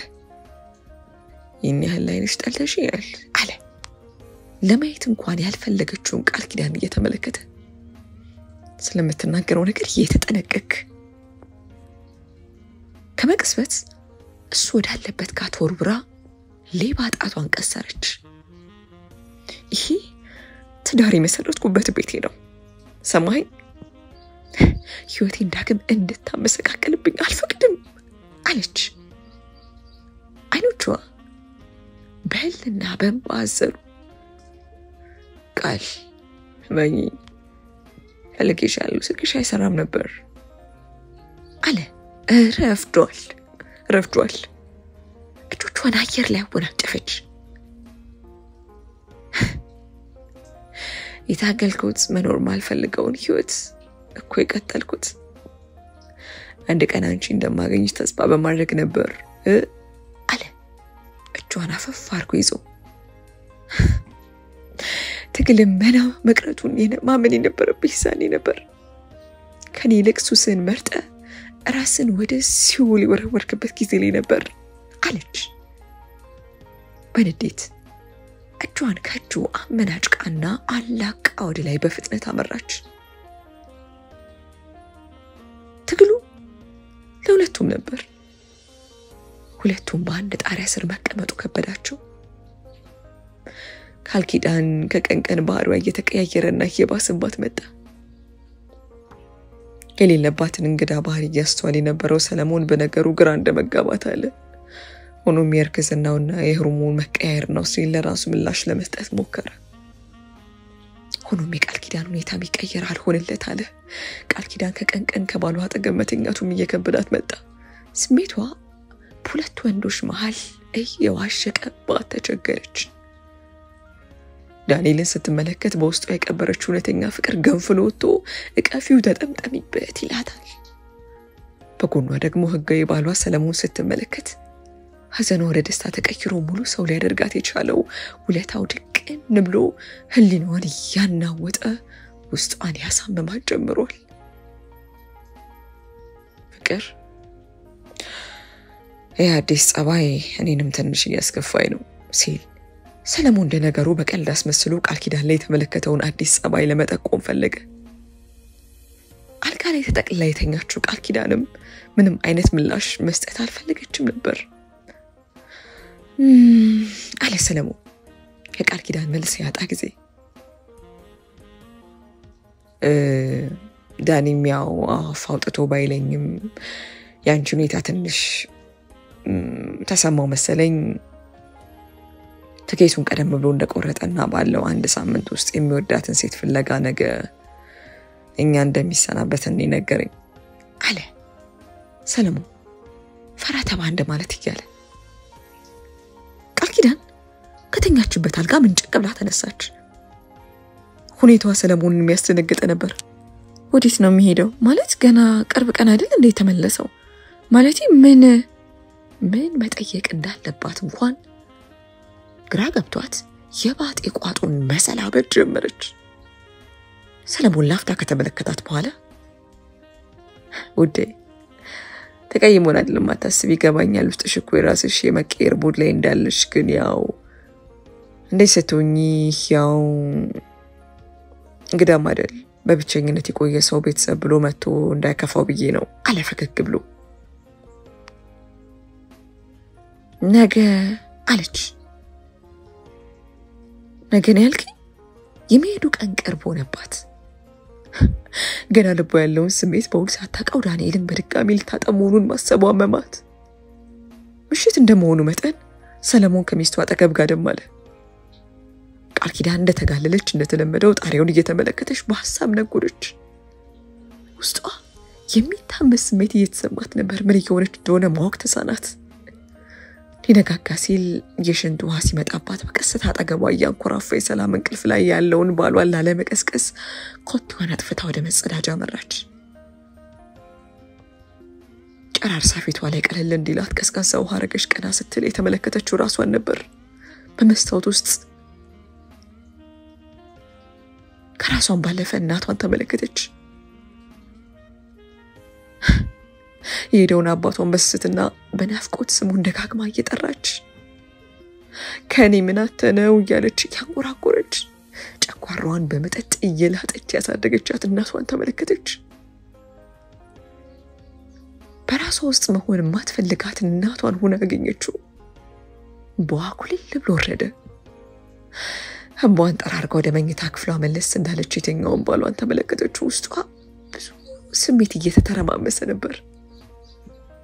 ይህን ያህል ላይንሽ ጠልተሽኛል አለ ለማየት እንኳን ያልፈለገችውን ቃል ኪዳን እየተመለከተ ስለምትናገረው ነገር እየተጠነቀቀ ከመቅስበት እሱ ወዳለበት ጋር ተወርብራ ሌባ ጣቷን ቀሰረች። ይሄ ትዳር የመሰረትኩበት ቤቴ ነው ሰማኸኝ ህይወቴን ዳግም እንድታመሰቃቀልብኝ አልፈቅድም አለች። አይኖቿ በህልና በእንባ አዘሉ። ቃል በኝ ፈልጌሻለሁ ስልክሽ አይሰራም ነበር አለ። ረፍዷል እጆቿን አየር ላይ አወናጨፈች። የታገልኩት መኖር ማልፈልገውን ህይወት እኮ የቀጠልኩት አንድ ቀን አንቺ እንደማገኝሽ ተስፋ በማድረግ ነበር አለ እጇን አፈፍ አድርጎ ይዞ። ትግልመና መቅረቱን ማመን የነበረብኝ ሳኔ ነበር። ከኔ ይልቅ ሱስን መርጠ ራስን ወደ ሲኦል የወረወርክበት ጊዜ ላይ ነበር አለች በንዴት። እጇን ከእጁ አመናጭቃና አላቃ ወደ ላይ በፍጥነት አመራች። ትግሉ ለሁለቱም ነበር። ሁለቱም በአንድ ጣሪያ ስር መቀመጡ ከበዳቸው። ቃል ኪዳን ከቀን ቀን ባህሪዋ እየተቀያየረና እየባሰባት መጣ። የሌለባትን እንግዳ ባህሪ እያስተዋለ የነበረው ሰለሞን በነገሩ ግራ እንደመጋባት አለ። ሆኖም የእርግዝናውና የሆርሞን መቀያየር ነው ሲል ለራሱ ምላሽ ለመስጠት ሞከረ። ሆኖም የቃል ኪዳን ሁኔታ ቢቀየር አልሆነለት አለ። ቃል ኪዳን ከቀን ቀን ከባሏ አጠገብ መተኛቱም እየከበዳት መጣ። ስሜቷ ሁለት ወንዶች መሃል እየዋሸቀባት ተቸገረች። ዳንኤልን ስትመለከት በውስጧ የቀበረችው እውነተኛ ፍቅር ገንፍሎ ወጥቶ እቀፊው ተጠምጠሚበት ይላታል። በጎኗ ደግሞ ህጋዊ ባሏ ሰለሞን ስትመለከት ሐዘኗ ወደ ደስታ ተቀይሮ ሙሉ ሰው ሊያደርጋት የቻለው ውለታው ድቅን ብሎ ህሊናዋን ያናወጠ ውስጧን ያሳምማት ጀምሯል። ፍቅር አዲስ ጸባይ እኔንም ትንሽ ያስከፋይ ነው ሲል ሰለሞን እንደነገሩ በቀልድ አስመስሎ ቃል ኪዳን ላይ የተመለከተውን አዲስ ጸባይ ለመጠቆም ፈለገ። አልጋ ላይ ተጠቅልላ የተኛችው ቃል ኪዳንም ምንም አይነት ምላሽ መስጠት አልፈለገችም ነበር። አለ ሰለሞን የቃል ኪዳን መልስ ያጣ ጊዜ። ዳኒም ያው አፋውጥቶ ባይለኝም ያንቺ ሁኔታ ትንሽ ተሰማው መሰለኝ። ትኬቱን ቀደም ብሎ እንደቆረጠና ባለው አንድ ሳምንት ውስጥ የሚወዳትን ሴት ፍለጋ ነገ እኛ እንደሚሰናበተን ነገረኝ አለ ሰለሞን ፈራተባ እንደማለት ይያለ። ቃል ኪዳን ከተኛችበት አልጋ ምንጭቅ ብላ ተነሳች። ሁኔታዋ ሰለሞንን የሚያስደነግጥ ነበር። ወዴት ነው የሚሄደው? ማለት ገና ቅርብ ቀን አይደል እንዴ ተመለሰው? ማለት ምን መጠየቅ እንዳለባት እንኳን ግራ ገብቷት የባጤ ቋጡን መሰላበት ጀመረች። ሰለሞን ላፍታ ከተመለከታት በኋላ ውዴ ተቀይሞን አይደለም አታስቢ፣ ይገባኛል ውስጥሽ እኮ የራስሽ የመቀየር ሙድ ላይ እንዳለሽ፣ ግን ያው እንዴት ስትሆኚ ያው እንግዳም አይደል በብቸኝነት የቆየ ሰው ቤተሰብ ብሎ መጥቶ እንዳይከፋው ብዬ ነው አለ ፈገግ ብሎ። ነገ አለች። ነገ ነው ያልከኝ? የሚሄዱ ቀን ቀርቦ ነባት። ገና ልቧ ያለውን ስሜት በውል ሳታውቀው ዳንኤልን በድጋሚ ልታጠብ መሆኑን ማሰቧ አመማት። ምሽት እንደመሆኑ መጠን ሰለሞን ከሚስቱ አጠገብ ጋደም አለ። ቃል ኪዳን እንደተጋለለች እንደተለመደው ጣሪያውን እየተመለከተች በሐሳብ ነጎደች። ውስጧ የሚታመስ ስሜት እየተሰማት ነበር። ምን እየሆነች እንደሆነ ማወቅ ተሳናት። ሊነጋጋ ሲል የሽንት ውሃ ሲመጣባት በቀስታ አጠገቧ እያንኮራፋ የሰላም እንቅልፍ ላይ ያለውን ባሏን ላለመቀስቀስ ኮቴዋን አጥፍታ ወደ መጸዳጃ መራች። ጨራርሳ ፊቷ ላይ ቀለል እንዲላት ቀዝቃዛ ውሃ ረገሽ ቀና ስትል የተመለከተችው ራሷን ነበር። በመስታወት ውስጥ ከራሷን ባለፈ እናቷን ተመለከተች። የሄደውን አባቷን በስስትና በናፍቆት ስሙን ደጋግማ እየጠራች ከኔ ምን አተነው እያለች ያንጎራጎረች ጨጓራዋን በመጠጥ እየላጠች ያሳደገቻት እናቷን ተመለከተች። በራሷ ውስጥ መሆን ማትፈልጋት እናቷን ሆና አገኘችው። በዋኩልል ብሎ ወረደ። እንባዋን ጠራርጋ ወደ መኝታ ክፍሏ መለስ እንዳለች የተኛውን ባሏን ተመለከተች። ውስጧ ብዙ ስሜት እየተተረማመሰ ነበር።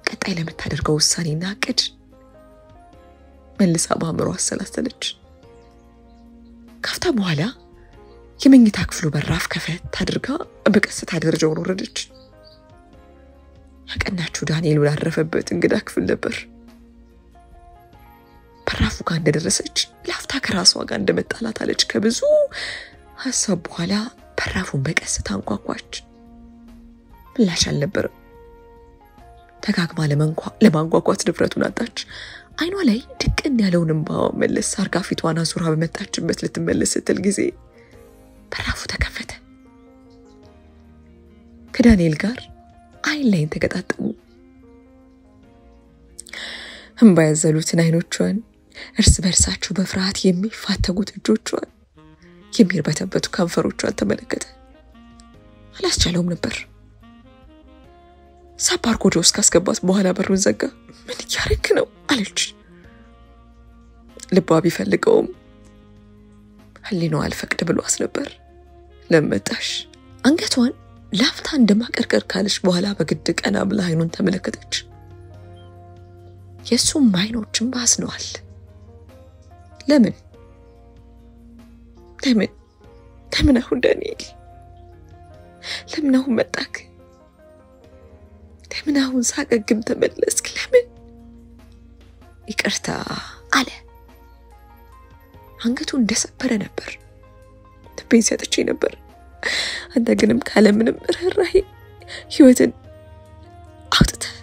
ቀጣይ ለምታደርገው ውሳኔና እቅድ መልሳ በአእምሮ አሰላሰለች። ካፍታ በኋላ የመኝታ ክፍሉ በራፍ ከፈት አድርጋ በቀስታ ደረጃውን ወረደች። ያቀናችው ዳንኤል ወዳረፈበት እንግዳ ክፍል ነበር። በራፉ ጋር እንደደረሰች ላፍታ ከራሷ ጋር እንደመጣላት አለች። ከብዙ ሐሳብ በኋላ በራፉን በቀስታ አንኳኳች። ምላሽ አልነበረም። ተጋግማ ለማንኳኳት ድፍረቱን አጣች። አይኗ ላይ ድቅን ያለውን እንባ መለስ አርጋ ፊቷን አዙራ በመጣችበት ልትመለስ ስትል ጊዜ በራፉ ተከፈተ። ከዳንኤል ጋር አይን ላይ ተገጣጠሙ። እንባ ያዘሉትን አይኖቿን፣ እርስ በርሳቸው በፍርሃት የሚፋተጉት እጆቿን፣ የሚርበተበቱ ከንፈሮቿን ተመለከተ። አላስቻለውም ነበር። ሳባርጎዶ ውስጥ ካስገባት በኋላ በሩን ዘጋ። ምን እያረክ ነው አለች። ልቧ ቢፈልገውም ህሊናዋ አልፈቅድ ብሏት ነበር። ለመጣሽ አንገቷን ላፍታ እንደማቀርቀር ካለች በኋላ በግድ ቀና ብላ አይኑን ተመለከተች። የሱም አይኖችም ባስነዋል። ለምን አሁን ዳንኤል? ለምን አሁን መጣክ? ለምን አሁን ሳቀግም ተመለስክ? ለምን? ይቅርታ አለ። አንገቱ እንደሰበረ ነበር። ልቤን ሰጥቼ ነበር። አንተ ግንም ካለ ምንም ርህራሄ ህይወትን አውጥተህ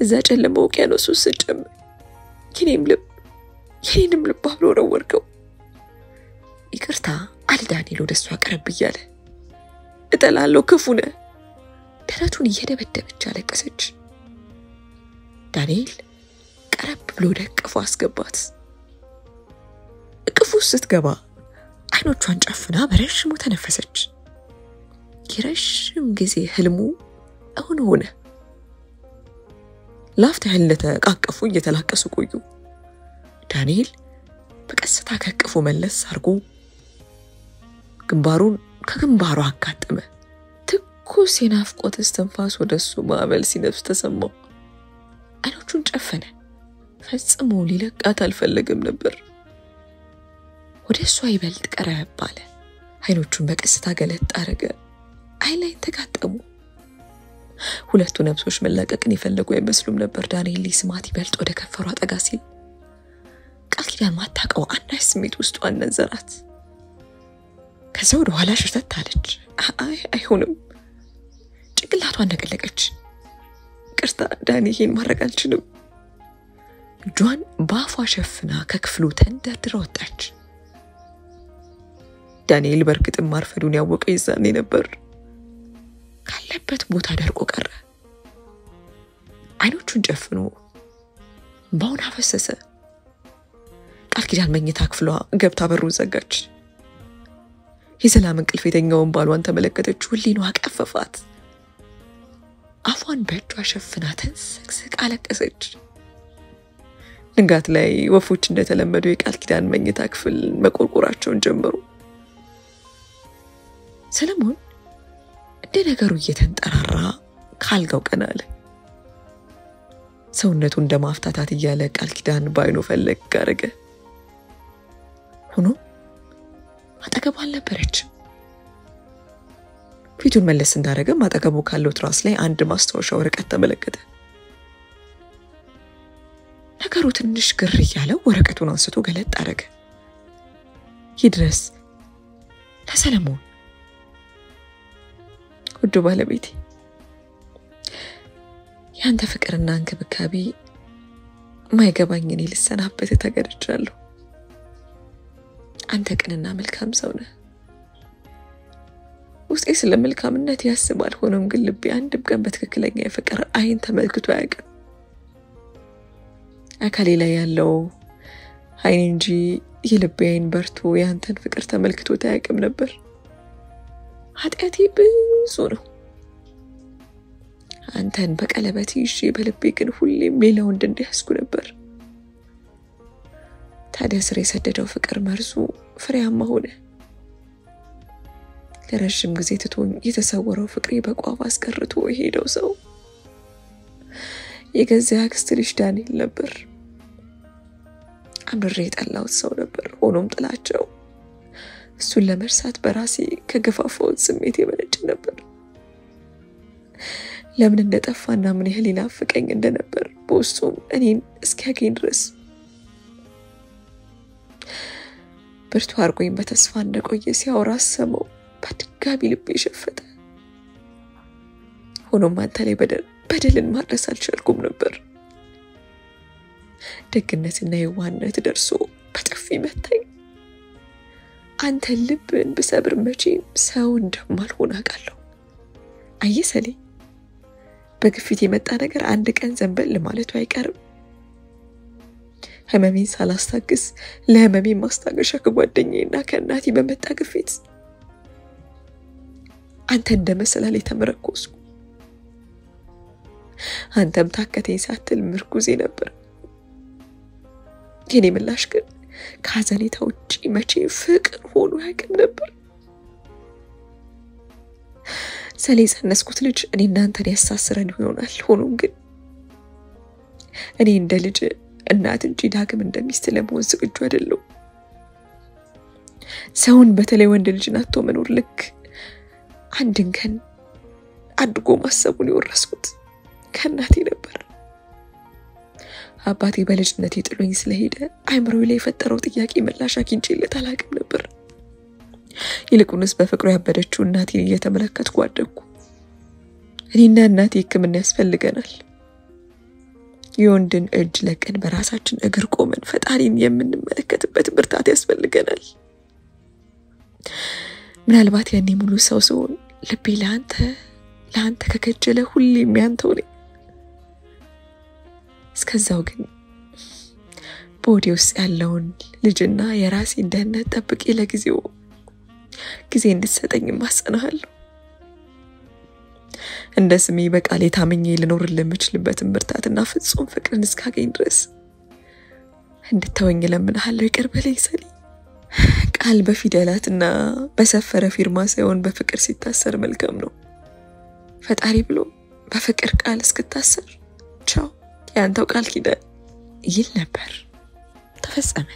እዛ ጨለማ ውቅያኖስ ውስጥ ስትጨምር የኔንም ልብ አብሮ ወረወርከው። ይቅርታ አለ ዳንኤል ወደሷ ቀረብ እያለ። እጠላለሁ፣ ክፉ ነህ። ደረቱን እየደበደበች አለቀሰች። ዳንኤል ቀረብ ብሎ ደቅፎ አስገባት። እቅፉ ስትገባ አይኖቿን ጨፍና በረሽሙ ተነፈሰች። የረሽም ጊዜ ህልሙ አሁን ሆነ። ላፍታ ተቃቀፉ እየተላቀሱ ቆዩ። ዳንኤል በቀስታ ከቅፉ መለስ አርጎ ግንባሩን ከግንባሩ አጋጠመ። ትኩስ የናፍቆት እስትንፋስ ወደሱ ማዕበል ሲነፍስ ተሰማው። አይኖቹን ጨፈነ። ፈጽሞ ሊለቃት አልፈለገም ነበር። ወደሷ ይበልጥ ቀረብ አለ። አይኖቹን በቀስታ ገለጥ አረገ። አይን ላይ ተጋጠሙ። ሁለቱ ነፍሶች መላቀቅን ይፈልጉ አይመስሉም ነበር። ዳንኤል ሊስማት ይበልጥ ወደ ከፈሯ አጠጋ ሲል ቃል ኪዳን ማታቀው አንዳች ስሜት ውስጡ አነዘራት። ከዛ ወደ ኋላ ሸተት አለች። አይሆንም። ጭንቅላቷን ነቀለቀች። ቅርታ ዳኒ፣ ይሄን ማድረግ አልችልም። እጇን በአፏ ሸፍና ከክፍሉ ተንደርድራ ወጣች። ዳንኤል በርግጥም ማርፈዱን ያወቀ ይዛኔ ነበር። ካለበት ቦታ ደርቆ ቀረ። አይኖቹን ጨፍኖ ባውን አፈሰሰ። ቃል ኪዳን መኝታ ክፍሏ ገብታ በሩን ዘጋች። የሰላም እንቅልፍ የተኛውን ባሏን ተመለከተች። ህሊናዋ ቀፈፋት። አፏን በእጇ ሸፍና ተንሰቅስቃ አለቀሰች። ንጋት ላይ ወፎች እንደተለመደው የቃል ኪዳን መኝታ ክፍል መቆርቆራቸውን ጀመሩ። ሰለሞን እንደ ነገሩ እየተንጠራራ ካልጋው ቀና አለ። ሰውነቱ እንደማፍታታት እያለ ቃል ኪዳን ባይኑ ፈለግ አረገ። ሆኖ አጠገቡ አልነበረችም። ፊቱን መለስ እንዳረገ አጠገቡ ካለው ትራስ ላይ አንድ ማስታወሻ ወረቀት ተመለከተ። ነገሩ ትንሽ ግር እያለው ወረቀቱን አንስቶ ገለጥ አረገ። ይድረስ ለሰለሞን። ውድ ባለቤቴ፣ ያንተ ፍቅርና እንክብካቤ ማይገባኝ እኔ ልሰናበት ተገደጃለሁ። አንተ ቅንና መልካም ሰው ነህ። ውስጤ ስለ መልካምነት ያስባል። ሆኖም ግን ልቤ አንድም ቀን በትክክለኛ የፍቅር አይን ተመልክቶ አያውቅም። አካሌ ላይ ያለው አይን እንጂ የልቤ አይን በርቶ ያንተን ፍቅር ተመልክቶ አያውቅም ነበር። ኃጢአቴ ብዙ ነው። አንተን በቀለበት ይዤ በልቤ ግን ሁሌም ሌላ ወንድ እንዲያስኩ ነበር። ታዲያ ስር የሰደደው ፍቅር መርዙ ፍሬያማ ሆነ። ለረጅም ጊዜ ትቶኝ የተሰወረው ፍቅሬ በቋፍ አስቀርቶ የሄደው ሰው የገዛ አክስት ልጅ ዳንኤል ነበር። አምርሬ የጠላሁት ሰው ነበር። ሆኖም ጥላቸው እሱን ለመርሳት በራሴ ከገፋፋሁት ስሜት የመነጨ ነበር። ለምን እንደጠፋና ምን ያህል ይናፍቀኝ እንደነበር በውስጡም እኔን እስኪያገኝ ድረስ ብርቱ አርጎኝ በተስፋ እንደቆየ ሲያወራ ሰማው። በድጋሚ ልቤ ሸፈተ። ሆኖም አንተ ላይ በደልን ማድረስ አልቻልኩም ነበር። ደግነትና የዋህነት ደርሶ በጥፊ መታኝ። አንተ ልብን በሰብር መቼም ሰው እንደማልሆን አውቃለሁ። አየሰሌ በግፊት የመጣ ነገር አንድ ቀን ዘንበል ለማለቱ አይቀርም። ህመሜን ሳላስታግስ ለህመሜ ማስታገሻ ከጓደኛዬና ከእናቴ በመጣ ግፊት አንተ እንደመሰላል የተመረኮስኩ። አንተም ታከተኝ ሳትል ምርኩዜ ነበር። የኔ ምላሽ ግን ከሐዘኔታ ውጪ መቼ ፍቅር ሆኖ ያውቅም ነበር። ስለጸነስኩት ልጅ እኔና አንተን ያሳስረን ይሆናል። ሆኖም ግን እኔ እንደ ልጅ እናት እንጂ ዳግም እንደሚስት ለመሆን ዝግጁ አይደለሁ። ሰውን በተለይ ወንድ ልጅን አጥቶ መኖር ልክ አንድን ቀን አድጎ ማሰቡን የወረስኩት ከእናቴ ነበር። አባቴ በልጅነቴ ጥሎኝ ስለሄደ አይምሮዬ ላይ የፈጠረው ጥያቄ ምላሽ አግኝቼለት አላውቅም ነበር። ይልቁንስ በፍቅሩ ያበደችው እናቴን እየተመለከትኩ አደግኩ። እኔና እናቴ ሕክምና ያስፈልገናል። የወንድን እጅ ለቀን በራሳችን እግር ቆመን ፈጣሪን የምንመለከትበት ብርታት ያስፈልገናል። ምናልባት ያኔ ሙሉ ሰው ሲሆን ልቤ ለአንተ ከከጀለ ሁሌም ያንተው ነኝ። እስከዛው ግን በወዴ ውስጥ ያለውን ልጅና የራሴን ደህንነት ጠብቄ ለጊዜው ጊዜ እንድትሰጠኝ ማጸናሃለሁ። እንደ ስሜ በቃሌ ታምኜ ልኖርልህ የምችልበትን ብርታትና ፍጹም ፍቅርን እስካገኝ ድረስ እንድተወኝ ለምንሃለሁ። ይቅር በለኝ ሰሊ። ቃል በፊደላትና በሰፈረ ፊርማ ሳይሆን በፍቅር ሲታሰር መልካም ነው። ፈጣሪ ብሎ በፍቅር ቃል እስክታሰር ቻው ያንተው ቃል ኪዳን ይል ነበር። ተፈጸመ።